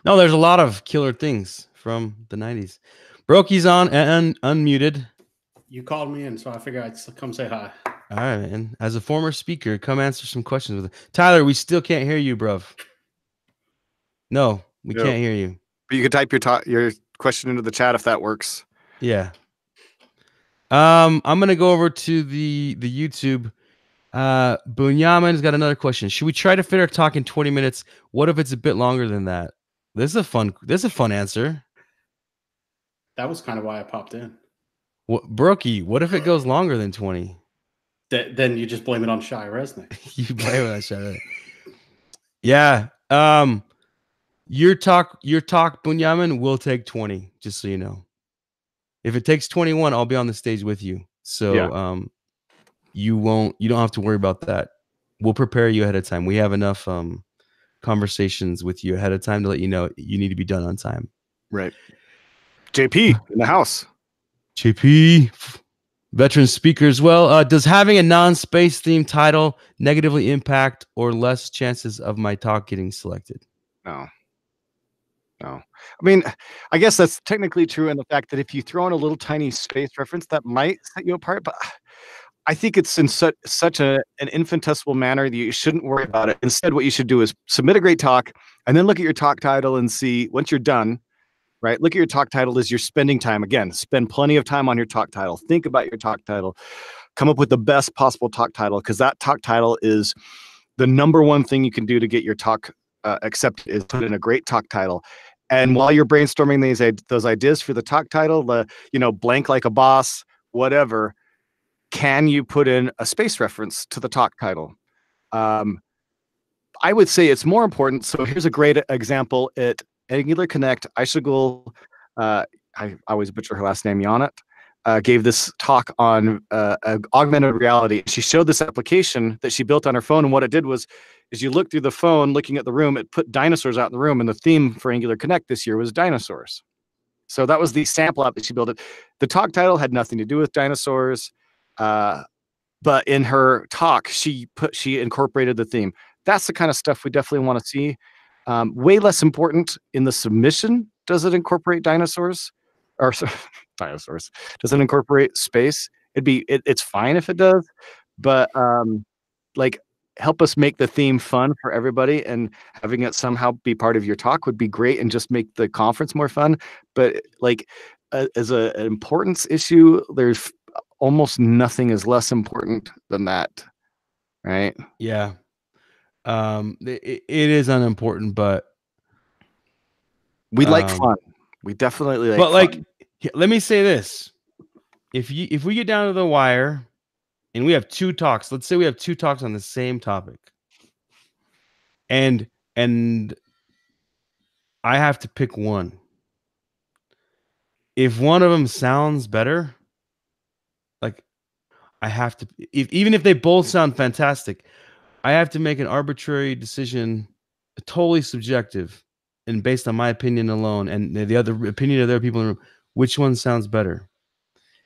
there's a lot of killer things from the 90s. Brokey's on and unmuted. You called me in, so I figured I'd come say hi. All right, man. As a former speaker, come answer some questions with it. Tyler, we still can't hear you, bruv. No, we can't hear you. But you can type your question into the chat if that works. Yeah. I'm gonna go over to the YouTube. Bunyamin's got another question. Should we try to fit our talk in 20 minutes? What if it's a bit longer than that? This is a fun answer. That was kind of why I popped in. Brokey, what if it goes longer than 20? Then you just blame it on Shai Resnick. You blame it on Shai. Yeah. Your talk, Bunyamin, will take 20, just so you know. If it takes 21, I'll be on the stage with you. So you don't have to worry about that. We'll prepare you ahead of time. We have enough conversations with you ahead of time to let you know you need to be done on time. Right. JP in the house. JP, veteran speaker as well. Does having a non-space theme title negatively impact or less chances of my talk getting selected? No. I mean, I guess that's technically true in the fact that if you throw in a little tiny space reference, that might set you apart. But I think it's in such an infinitesimal manner that you shouldn't worry about it. Instead, what you should do is submit a great talk and then look at your talk title and see, once you're done, right? Look at your talk title as you're spending time. Again, spend plenty of time on your talk title. Think about your talk title. Come up with the best possible talk title, because that talk title is the number one thing you can do to get your talk accepted, is put in a great talk title. And while you're brainstorming those ideas for the talk title, blank like a boss, whatever, can you put in a space reference to the talk title? I would say it's more important. So here's a great example at Angular Connect. Aishagul, I always butcher her last name, Yonat, gave this talk on augmented reality. She showed this application that she built on her phone, and what it did was, as you look through the phone, looking at the room, it put dinosaurs out in the room, and the theme for Angular Connect this year was dinosaurs. So that was the sample app that she built. The talk title had nothing to do with dinosaurs, but in her talk, she incorporated the theme. That's the kind of stuff we definitely want to see. Way less important in the submission. Does it incorporate dinosaurs? Or dinosaurs? Does it incorporate space? It's fine if it does, but help us make the theme fun for everybody, and having it somehow be part of your talk would be great and just make the conference more fun. But as an importance issue, there's almost nothing is less important than that, right? Yeah. It is unimportant, but we like fun. We definitely like but fun. Let me say this. If we get down to the wire and we have two talks, let's say we have two talks on the same topic, and I have to pick one. If one of them sounds better, I have to, even if they both sound fantastic, I have to make an arbitrary decision, totally subjective and based on my opinion alone and the other opinion of other people in the room, which one sounds better.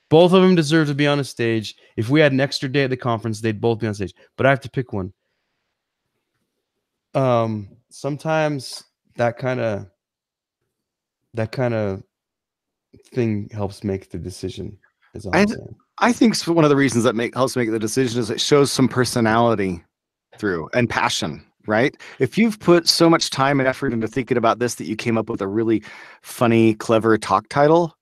Both of them deserve to be on a stage. If we had an extra day at the conference, they'd both be on stage, but I have to pick one. Sometimes that kind of thing helps make the decision, is all I'm saying. I think one of the reasons that helps make the decision is it shows some personality through and passion, right? If you've put so much time and effort into thinking about this that you came up with a really funny, clever talk title,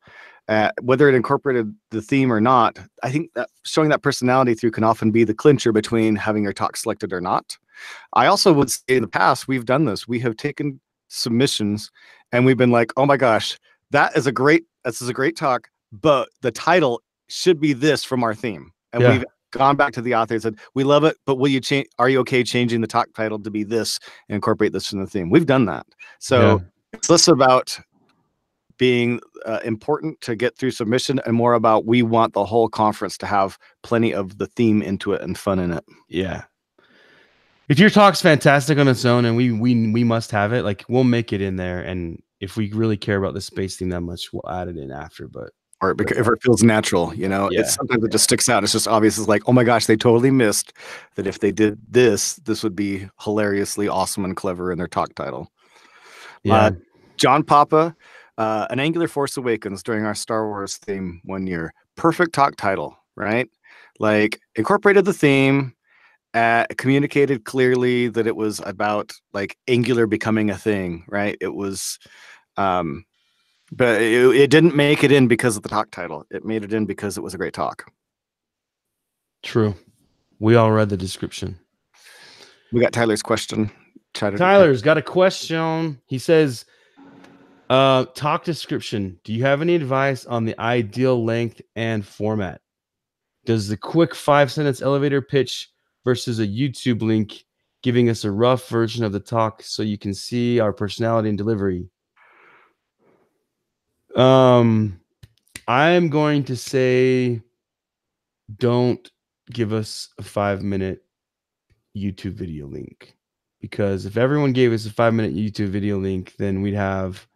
whether it incorporated the theme or not, I think that showing that personality through can often be the clincher between having your talk selected or not. I also would say in the past, we've done this. We have taken submissions and we've been like, oh my gosh, this is a great talk, but the title should be this from our theme. And we've gone back to the author and said, we love it, but will you change? Are you okay changing the talk title to be this and incorporate this in the theme? We've done that. So it's less about being important to get through submission and more about we want the whole conference to have plenty of the theme into it and fun in it. Yeah. If your talk's fantastic on its own and we must have it, we'll make it in there. And if we really care about the space theme that much, we'll add it in after. Or if it feels natural, it's sometimes it just sticks out. It's just obvious. It's like, oh my gosh, they totally missed that if they did this would be hilariously awesome and clever in their talk title. Yeah. John Papa, An Angular Force Awakens during our Star Wars theme one year. Perfect talk title, right? Incorporated the theme, communicated clearly that it was about Angular becoming a thing, right? It was, but it didn't make it in because of the talk title. It made it in because it was a great talk. True. We all read the description. We got Tyler's question. Tyler's got a question. He says, talk description. Do you have any advice on the ideal length and format? Does the quick 5-sentence elevator pitch versus a YouTube link giving us a rough version of the talk so you can see our personality and delivery? I'm going to say don't give us a 5-minute YouTube video link, because if everyone gave us a 5-minute YouTube video link, then we'd have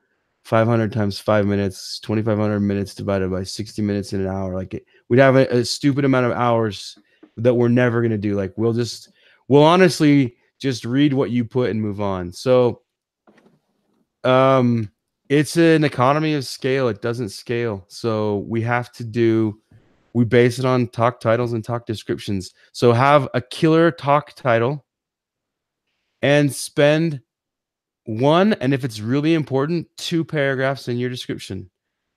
500 times 5 minutes, 2,500 minutes divided by 60 minutes in an hour. Like we'd have a stupid amount of hours that we're never going to do. Like we'll honestly just read what you put and move on. So it's an economy of scale. It doesn't scale. So we base it on talk titles and talk descriptions. So have a killer talk title and spend 1, and if it's really important, 2 paragraphs in your description.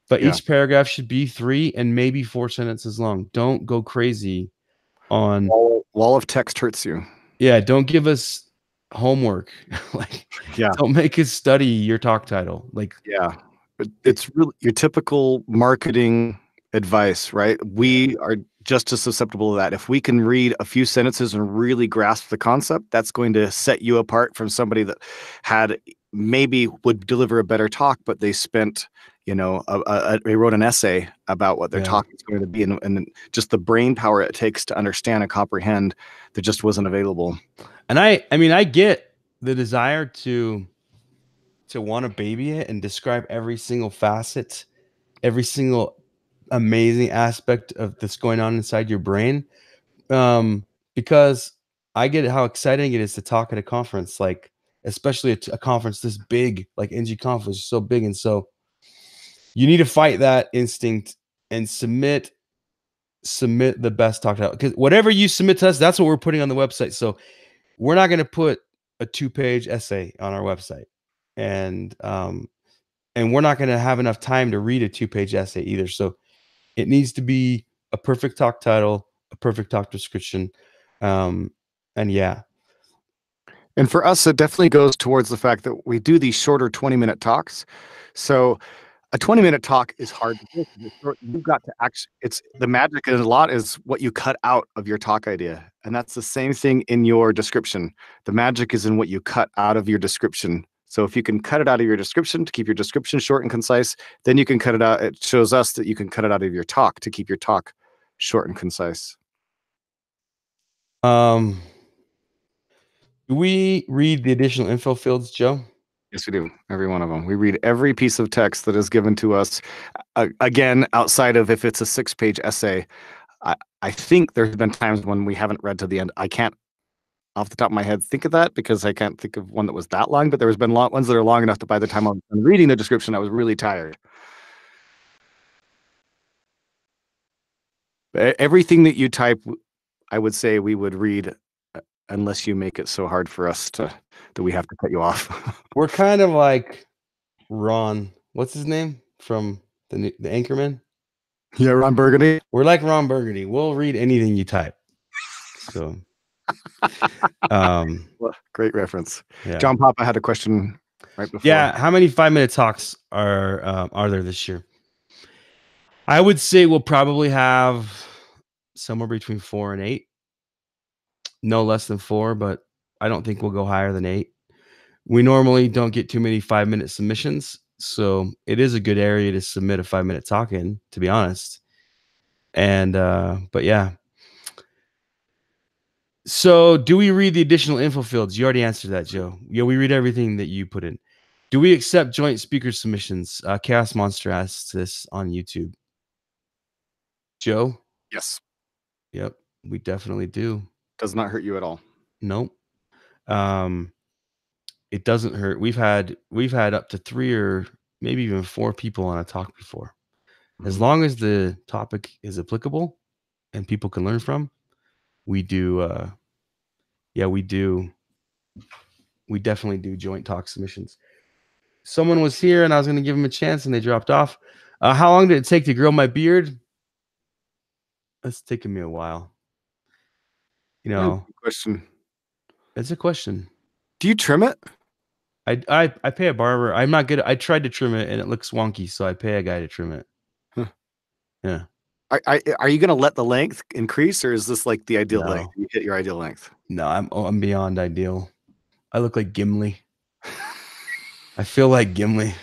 But each paragraph should be 3 and maybe 4 sentences long. Don't go crazy on wall of text hurts you. Yeah, don't give us homework. Like, don't make us study your talk title. Like, but it's really your typical marketing advice, right? We are just as susceptible to that. If we can read a few sentences and really grasp the concept, that's going to set you apart from somebody that maybe would deliver a better talk, but they spent, they wrote an essay about what their talk is going to be, and just the brain power it takes to understand and comprehend that just wasn't available. And I get the desire to want to baby it and describe every single facet, every single amazing aspect of that's going on inside your brain, because I get how exciting it is to talk at a conference, like especially a conference this big, like ng-conf is so big. And so you need to fight that instinct and submit the best talk title, because whatever you submit to us, that's what we're putting on the website. So we're not going to put a 2-page essay on our website, and we're not going to have enough time to read a 2-page essay either. So it needs to be a perfect talk title, a perfect talk description. And for us, it definitely goes towards the fact that we do these shorter 20-minute talks. So a 20-minute talk is hard to do. You've got to the magic in a lot is what you cut out of your talk idea. And that's the same thing in your description. The magic is in what you cut out of your description. So if you can cut it out of your description to keep your description short and concise, then you can cut it out. It shows us that you can cut it out of your talk to keep your talk short and concise. Do we read the additional info fields, Joe? Yes, we do. Every one of them. We read every piece of text that is given to us. Again, outside of if it's a 6-page essay, I think there's been times when we haven't read to the end. I can't, off the top of my head, think of that because I can't think of one that was that long, but there's been ones that are long enough that by the time I'm reading the description, I was really tired. Everything that you type, I would say we would read, unless you make it so hard for us that we have to cut you off. We're kind of like Ron. What's his name from the Anchorman? Yeah, Ron Burgundy. We're like Ron Burgundy. We'll read anything you type. So, great reference. Yeah. John Papa had a question right before. Yeah, how many 5-minute talks are there this year? I would say we'll probably have somewhere between 4 and 8. No less than 4, but I don't think we'll go higher than 8. We normally don't get too many 5-minute submissions, so it is a good area to submit a 5-minute talk in, to be honest. And but yeah. So do we read the additional info fields? You already answered that, Joe. Yeah, we read everything that you put in. Do we accept joint speaker submissions? Chaos Monster asks this on YouTube. Joe? Yes. Yep, we definitely do. Does not hurt you at all. Nope. It doesn't hurt. We've had up to 3 or maybe even 4 people on a talk before. As long as the topic is applicable and people can learn from, we do. We definitely do joint talk submissions. Someone was here and I was going to give them a chance and they dropped off. How long did it take to grow my beard? It's taken me a while. Question. It's a question. Do you trim it? I pay a barber. I'm not good. I tried to trim it and it looks wonky, so I pay a guy to trim it. Huh. Yeah. Are you going to let the length increase, or is this like the ideal No. length? You hit your ideal length. No, I'm beyond ideal. I look like Gimli. I feel like Gimli.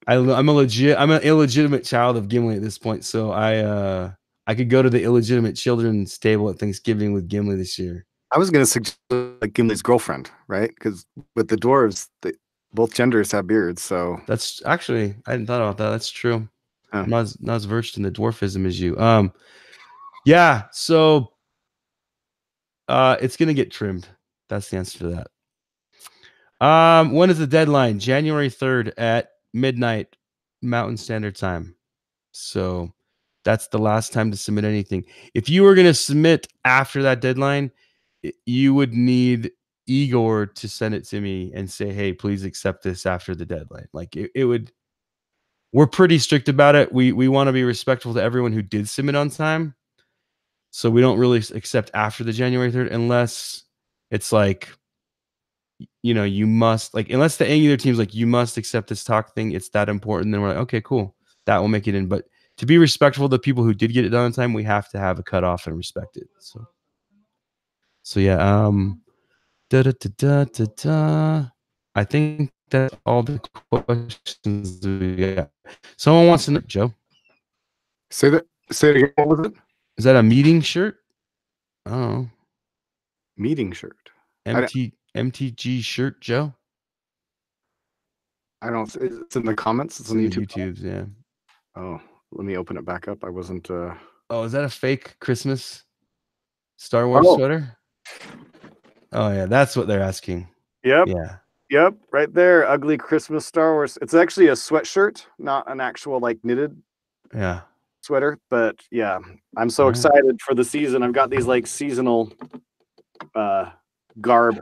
I'm an illegitimate child of Gimli at this point, so I could go to the illegitimate children's table at Thanksgiving with Gimli this year. I was going to suggest like Gimli's girlfriend, right? Because with the dwarves, both genders have beards, so that's actually I hadn't thought about that. That's true. Oh. I'm not as versed in the dwarfism as you. Yeah. So, it's gonna get trimmed. That's the answer to that. When is the deadline? January 3rd at midnight Mountain Standard Time. So that's the last time to submit anything. If you were gonna submit after that deadline, you would need Igor to send it to me and say, "Hey, please accept this after the deadline." Like it would. We're pretty strict about it. We want to be respectful to everyone who did submit on time. So we don't really accept after the January 3rd unless it's like, you must, like, unless the Angular team's like, you must accept this talk thing. It's that important. Then we're like, okay, cool. That will make it in. But to be respectful to people who did get it done on time, we have to have a cutoff and respect it. So yeah. I think that's all the questions we got. Someone wants to know, Joe. Say it again. What was it? Is that a meeting shirt? Oh, meeting shirt. MTG shirt, Joe. I don't. It's in the comments. It's on YouTube. YouTube's, yeah. Oh, let me open it back up. I wasn't. Oh, is that a fake Christmas Star Wars sweater? Oh yeah, that's what they're asking. Yep. Yeah. Yep. Right there. Ugly Christmas Star Wars. It's actually a sweatshirt, not an actual like knitted. Yeah. Sweater, but yeah, I'm so excited for the season. I've got these like seasonal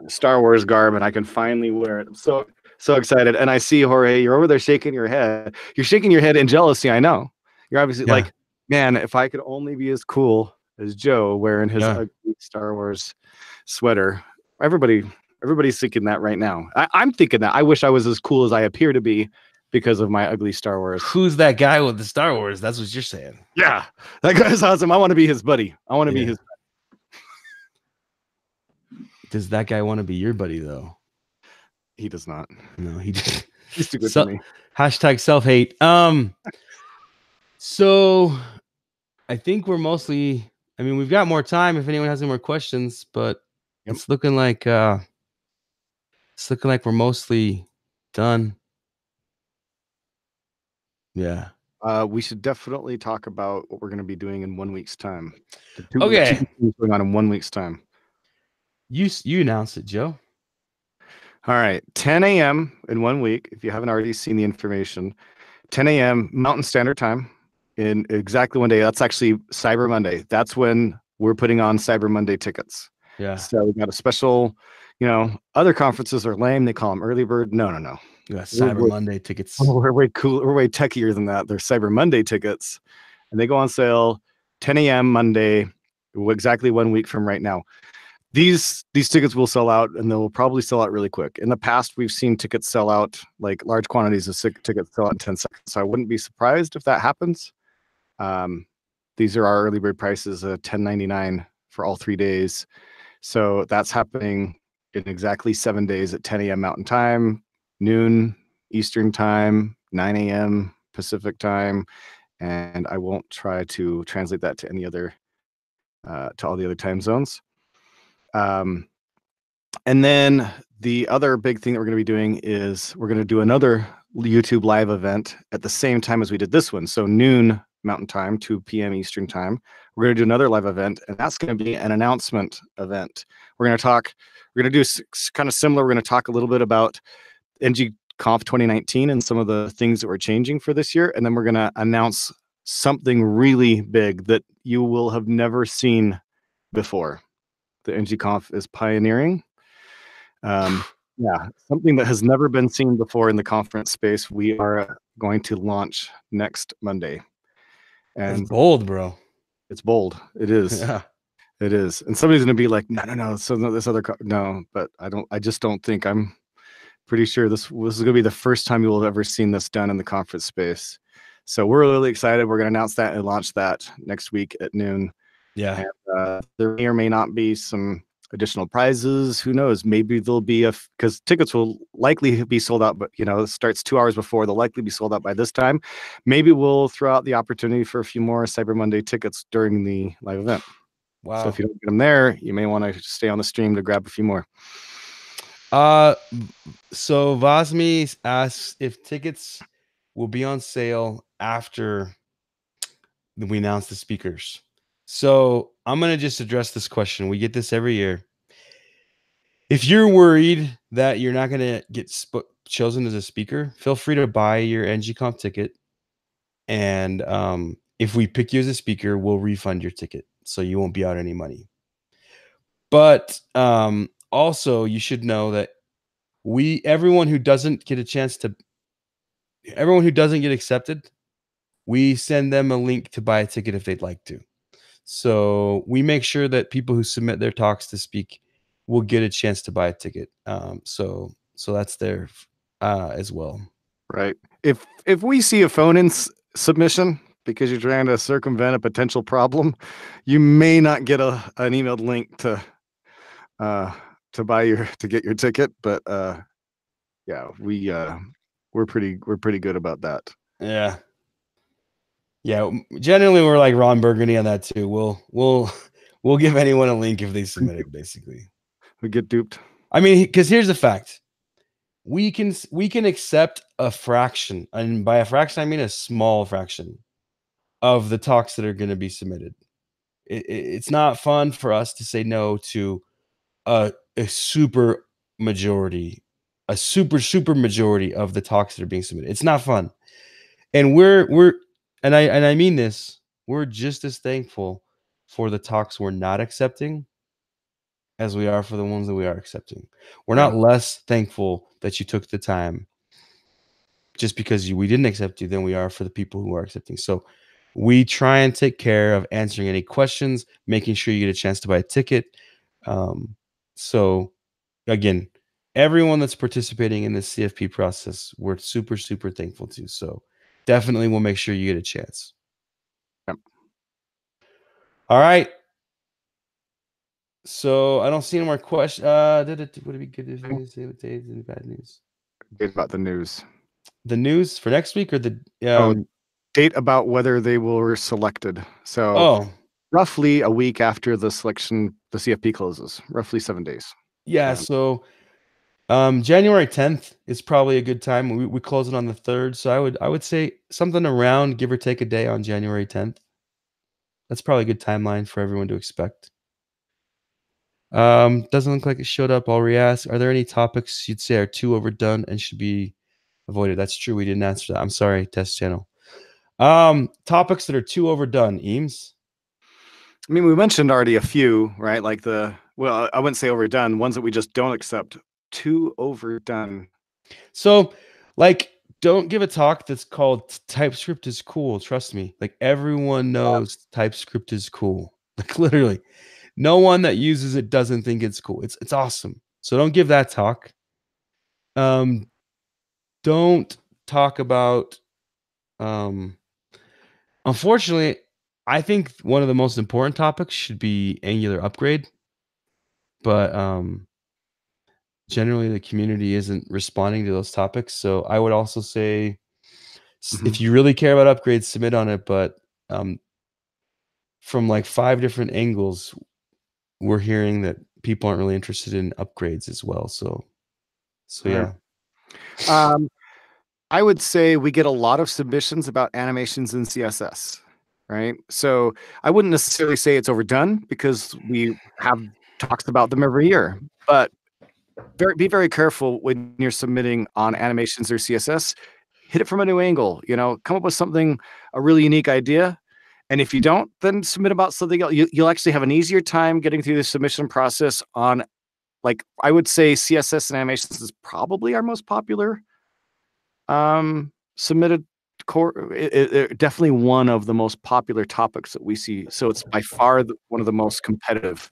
Star Wars garb, and I can finally wear it. I'm so excited. And I see, Jorge, you're over there shaking your head. You're shaking your head in jealousy. I know. You're obviously like, man, if I could only be as cool as Joe wearing his ugly Star Wars sweater. Everybody's thinking that right now. I'm thinking that. I wish I was as cool as I appear to be because of my ugly Star Wars. Who's that guy with the Star Wars? That's what you're saying. Yeah, that guy's awesome. I want to be his buddy. I want to be his. Does that guy want to be your buddy though? He does not. No, he just. He's too good for me. Hashtag self-hate. So I think we're mostly. I mean, we've got more time if anyone has any more questions, but it's looking like we're mostly done. Yeah. We should definitely talk about what we're going to be doing in 1 week's time. Okay. Going on in 1 week's time. You announced it, Joe. All right. 10 a.m. in 1 week. If you haven't already seen the information, 10 a.m. Mountain Standard Time in exactly 1 day. That's actually Cyber Monday. That's when we're putting on Cyber Monday tickets. Yeah. So we got a special, other conferences are lame. They call them early bird. No. Yeah, Cyber Monday tickets. We're way cool. We're way techier than that. They're Cyber Monday tickets, and they go on sale 10 a.m. Monday, exactly 1 week from right now. These tickets will sell out, and they'll probably sell out really quick. In the past, we've seen tickets sell out, like large quantities of tickets sell out in 10 seconds. So I wouldn't be surprised if that happens. These are our early bird prices, $10.99 for all 3 days. So that's happening in exactly 7 days at 10 a.m. Mountain Time, noon Eastern Time, 9 a.m. Pacific Time, and I won't try to translate that to any other, to all the other time zones. And then the other big thing that we're going to be doing is we're going to do another YouTube live event at the same time as we did this one. So noon Mountain Time, 2 p.m. Eastern Time. We're going to do another live event, and that's going to be an announcement event. We're going to do kind of similar. We're going to talk a little bit about ng-conf 2019 and some of the things that we're changing for this year. And then we're going to announce something really big that you will have never seen before. The ng-conf is pioneering. Yeah, something that has never been seen before in the conference space. We are going to launch next Monday. And it's bold, bro. It's bold. It is. Yeah. It is. And somebody's going to be like, no. So this other, no, but I just don't think. I'm pretty sure this is going to be the first time you will have ever seen this done in the conference space. So we're really excited. We're going to announce that and launch that next week at noon. Yeah. And there may or may not be some additional prizes. Who knows? Maybe there'll be because tickets will likely be sold out, but it starts 2 hours before. They'll likely be sold out by this time. Maybe we'll throw out the opportunity for a few more Cyber Monday tickets during the live event. Wow. So if you don't get them there, you may want to stay on the stream to grab a few more. So Vasmi asks if tickets will be on sale after we announce the speakers. So I'm going to just address this question. We get this every year. If you're worried that you're not going to get chosen as a speaker, feel free to buy your ng-conf ticket. And if we pick you as a speaker, we'll refund your ticket. So you won't be out any money. But also, you should know that everyone who doesn't get accepted, we send them a link to buy a ticket if they'd like to. So we make sure that people who submit their talks to speak will get a chance to buy a ticket. So that's there as well. Right. If we see a phone-in submission because you're trying to circumvent a potential problem, you may not get an emailed link to get your ticket. But yeah, we're pretty good about that. Yeah. Yeah, generally we're like Ron Burgundy on that too. We'll give anyone a link if they submit it, basically. We get duped. I mean, because here's the fact. We can accept a fraction, and by a fraction I mean a small fraction of the talks that are going to be submitted. It's not fun for us to say no to a super majority, a super majority of the talks that are being submitted. It's not fun. And and I mean this, we're just as thankful for the talks we're not accepting as we are for the ones that we are accepting. We're not less thankful that you took the time just because we didn't accept you than we are for the people who are accepting. So we try and take care of answering any questions, making sure you get a chance to buy a ticket. So again, everyone that's participating in this CFP process, we're super thankful to. So definitely we'll make sure you get a chance. Yep. All right. So I don't see any more questions. Would it be good if we say what days and bad news? Date about the news. The news for next week or the date about whether they were selected. So roughly a week after the selection, the CFP closes. Roughly 7 days. Yeah. So January 10th is probably a good time. We close it on the 3rd. So I would say something around, give or take a day, on January 10th. That's probably a good timeline for everyone to expect. Doesn't look like it showed up. I'll re-ask. Are there any topics you'd say are too overdone and should be avoided? That's true. We didn't answer that. I'm sorry, test channel. Topics that are too overdone, Eames. I mean, we mentioned already a few, right? Like I wouldn't say overdone. Ones that we just don't accept. Too overdone. So, like, don't give a talk that's called TypeScript is cool. Trust me. Like, everyone knows TypeScript is cool. Like, literally. No one that uses it doesn't think it's cool. It's awesome. So don't give that talk. Don't talk about unfortunately, I think one of the most important topics should be Angular upgrade. But generally the community isn't responding to those topics. So I would also say if you really care about upgrades, submit on it, but from like 5 different angles, we're hearing that people aren't really interested in upgrades as well. So yeah. I would say we get a lot of submissions about animations in CSS, right? So I wouldn't necessarily say it's overdone because we have talks about them every year, but be very careful when you're submitting on animations or CSS. Hit it from a new angle, come up with something, a really unique idea. And if you don't, then submit about something else. You'll actually have an easier time getting through the submission process on, like, I would say CSS and animations is probably our most popular submitted core. Definitely one of the most popular topics that we see. So it's by far one of the most competitive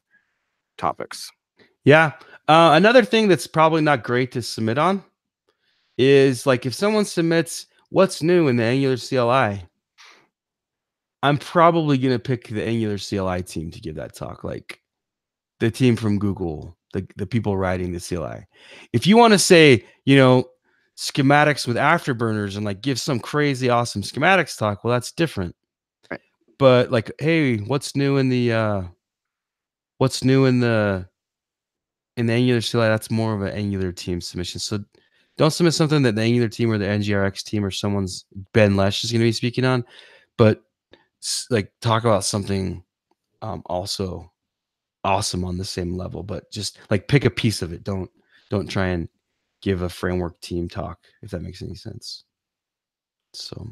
topics. Yeah. Another thing that's probably not great to submit on is, like, if someone submits, what's new in the Angular CLI? I'm probably going to pick the Angular CLI team to give that talk, like the team from Google, the people writing the CLI. If you want to say, schematics with afterburners and like give some crazy awesome schematics talk, well, that's different. Right. But like, hey, what's new in the Angular CLI? That's more of an Angular team submission. So don't submit something that the Angular team or the NGRX team or someone's Ben Lesh is going to be speaking on, but like talk about something also awesome on the same level, but just like pick a piece of it. Don't try and give a framework team talk, if that makes any sense. So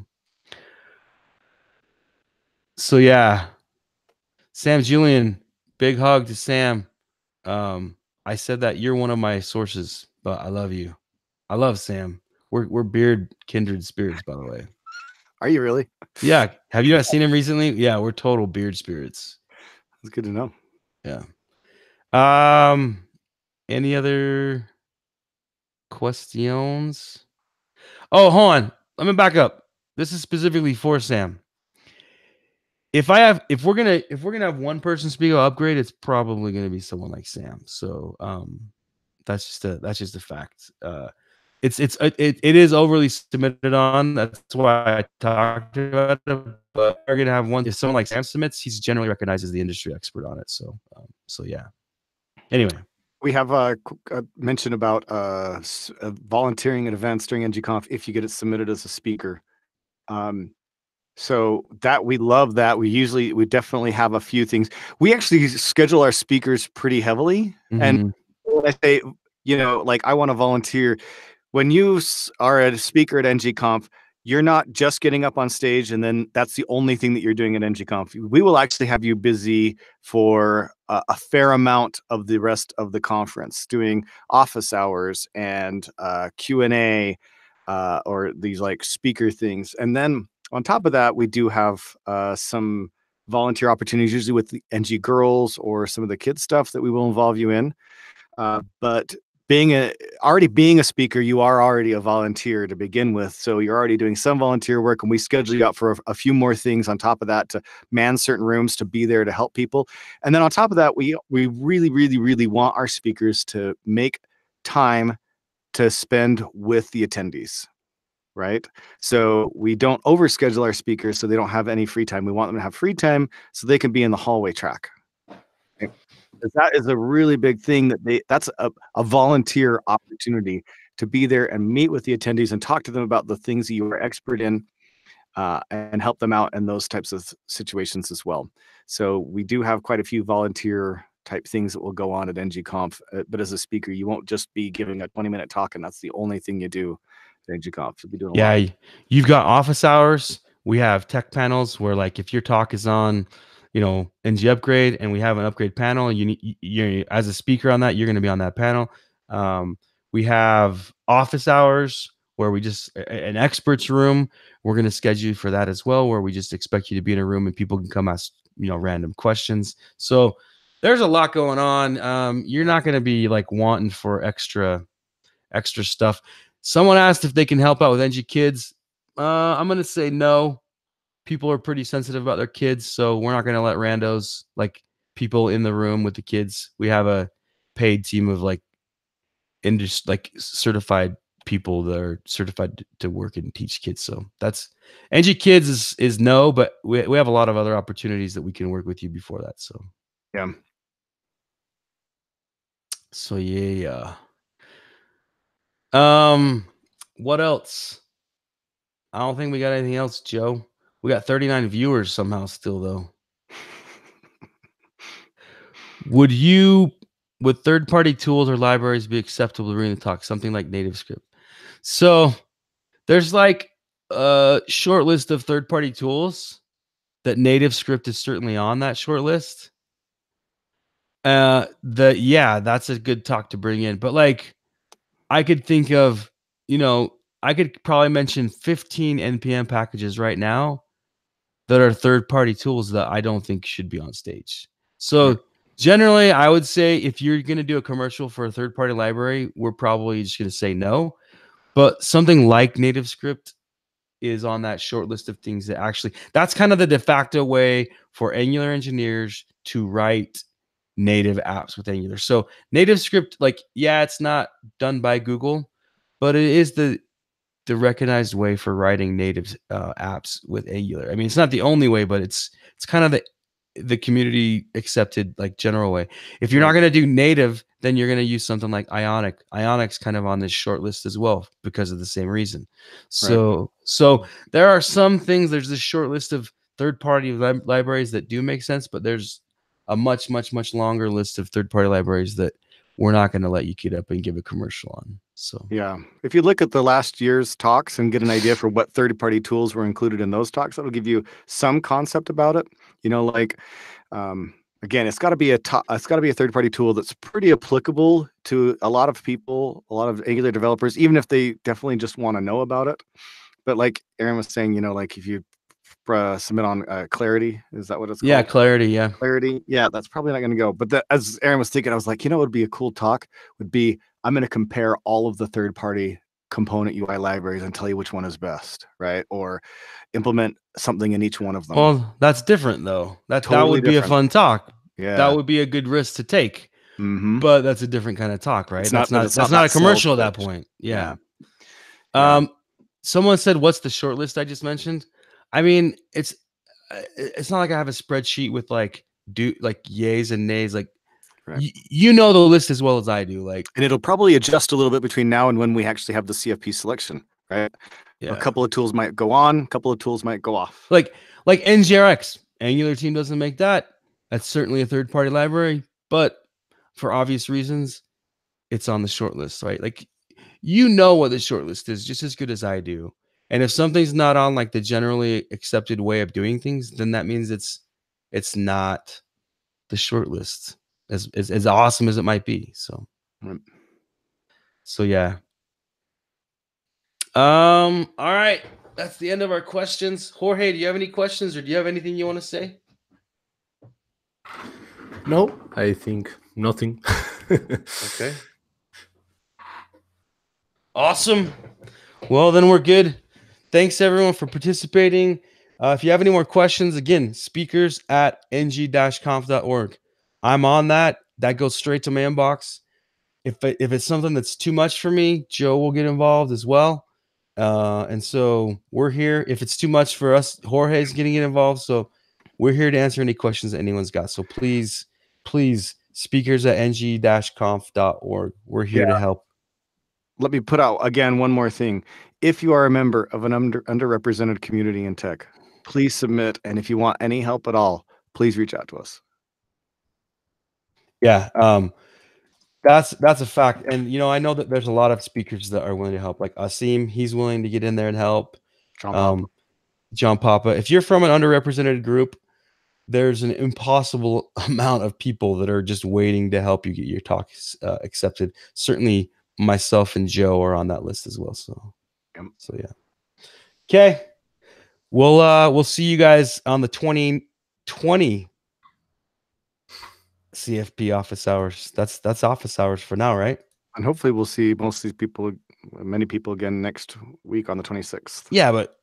yeah, Sam Julian, big hug to Sam. I said that you're one of my sources, but I love you. I love Sam. We're beard kindred spirits, by the way. Are you really? Yeah. Have you not seen him recently? Yeah, we're total beard spirits. That's good to know. Yeah. Any other questions? Oh, hold on. Let me back up. This is specifically for Sam. If we're gonna have one person speak about upgrade, it's probably gonna be someone like Sam. So that's just a fact. It is overly submitted on. That's why I talked about it. But we're gonna have one. If someone like Sam submits, he's generally recognized as the industry expert on it. So yeah. Anyway, we have a mention about volunteering at events during ng-conf if you get it submitted as a speaker. So that we love that. We definitely have a few things. We actually schedule our speakers pretty heavily. Mm-hmm. And when I say, like I want to volunteer, when you are a speaker at ng-conf, you're not just getting up on stage and then that's the only thing that you're doing at ng-conf. We will actually have you busy for a fair amount of the rest of the conference, doing office hours and Q&A or these like speaker things. And then on top of that, we do have some volunteer opportunities, usually with the NG girls or some of the kids stuff that we will involve you in. But already being a speaker, you are already a volunteer to begin with. So you're already doing some volunteer work, and we schedule you out for a few more things on top of that to man certain rooms, to be there to help people. And then on top of that, we really, really, really want our speakers to make time to spend with the attendees. Right? So we don't overschedule our speakers so they don't have any free time. We want them to have free time so they can be in the hallway track. Okay? That is a really big thing that's a volunteer opportunity to be there and meet with the attendees and talk to them about the things that you are expert in and help them out in those types of situations as well. So we do have quite a few volunteer type things that will go on at ng-conf, but as a speaker, you won't just be giving a 20-minute talk and that's the only thing you do. ng-conf. You'll be doing a lot. You've got office hours. We have tech panels where, like, if your talk is on, NG upgrade, and we have an upgrade panel, you're as a speaker on that, you're going to be on that panel. We have office hours where we just an experts room. We're going to schedule you for that as well, where we just expect you to be in a room and people can come ask random questions. So there's a lot going on. You're not going to be like wanting for extra stuff. Someone asked if they can help out with NG Kids. I'm going to say no. People are pretty sensitive about their kids, so we're not going to let randos, like people in the room with the kids. We have a paid team of like certified people that are certified to work and teach kids. So that's NG Kids is no, but we have a lot of other opportunities that we can work with you before that. So yeah. So yeah. What else? I don't think we got anything else, Joe. We got 39 viewers somehow still, though. Would third-party tools or libraries be acceptable to read the talk? Something like NativeScript. So there's like a short list of third-party tools that NativeScript is certainly on that short list. That's a good talk to bring in. But like, I could think of, I could probably mention 15 NPM packages right now that are third-party tools that I don't think should be on stage. So generally, I would say if you're going to do a commercial for a third-party library, we're probably just going to say no. But something like NativeScript, is on that short list of things that actually, that's kind of the de facto way for Angular engineers to write native apps with Angular. So native script, like, yeah, it's not done by Google, but it is the recognized way for writing native apps with Angular. I mean, it's not the only way, but it's kind of the community accepted like general way. If you're not going to do native, then you're going to use something like Ionic. Ionic's kind of on this short list as well because of the same reason. So there are some things, there's this short list of third-party libraries that do make sense, but there's a much longer list of third-party libraries that we're not going to let you get up and give a commercial on. So yeah, if you look at the last year's talks and get an idea for what third-party tools were included in those talks, that'll give you some concept about it. You know, like again, it's got to be a third-party tool that's pretty applicable to a lot of people, a lot of Angular developers, even if they definitely just want to know about it. But like Aaron was saying, you know, like if you submit on Clarity, is that what it's called? Yeah, Clarity. Yeah, Clarity. Yeah, that's probably not going to go. But as Aaron was thinking, I was like, you know, what would be a cool talk would be, I'm going to compare all of the third-party component UI libraries and tell you which one is best, right? Or implement something in each one of them. Well, that's different though. That would be a fun talk. Yeah, that would be a good risk to take. But that's a different kind of talk, right? That's not a commercial at that point. Yeah. Someone said, "What's the short list I just mentioned?" I mean, it's not like I have a spreadsheet with like yays and nays. Like, you know the list as well as I do. Like, and it'll probably adjust a little bit between now and when we actually have the CFP selection, right? Yeah. A couple of tools might go on, a couple of tools might go off. Like NGRX, Angular team doesn't make that. That's certainly a third-party library, but for obvious reasons, it's on the short list, right? Like, you know what the short list is just as good as I do. And if something's not on like the generally accepted way of doing things, then that means it's not the short list as awesome as it might be. So, yeah. All right. That's the end of our questions. Jorge, do you have any questions or do you have anything you want to say? No, I think nothing. Okay. Awesome. Well, then we're good. Thanks everyone for participating. If you have any more questions, again, speakers at ng-conf.org. I'm on that. That goes straight to my inbox. If it's something that's too much for me, Joe will get involved as well. And so we're here. If it's too much for us, Jorge's getting involved. So we're here to answer any questions that anyone's got. So please, speakers at ng-conf.org. We're here to help. Let me put out again one more thing. If you are a member of an underrepresented community in tech, please submit. And if you want any help at all, please reach out to us. Yeah, that's a fact. And you know, I know that there's a lot of speakers that are willing to help. Like Asim, he's willing to get in there and help. John Papa. If you're from an underrepresented group, there's an impossible amount of people that are just waiting to help you get your talks accepted. Certainly myself and Joe are on that list as well. So yeah. Okay. We'll see you guys on the 2020 CFP office hours. That's office hours for now, right? And hopefully we'll see many people again next week on the 26th. Yeah, but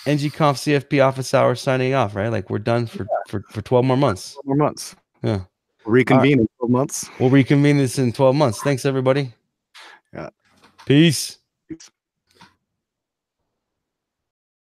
ng-conf CFP office hours signing off, right? Like we're done for 12 more months. 12 more months. Yeah. We'll reconvene in 12 months. We'll reconvene this in 12 months. Thanks, everybody. Yeah. Peace. Peace.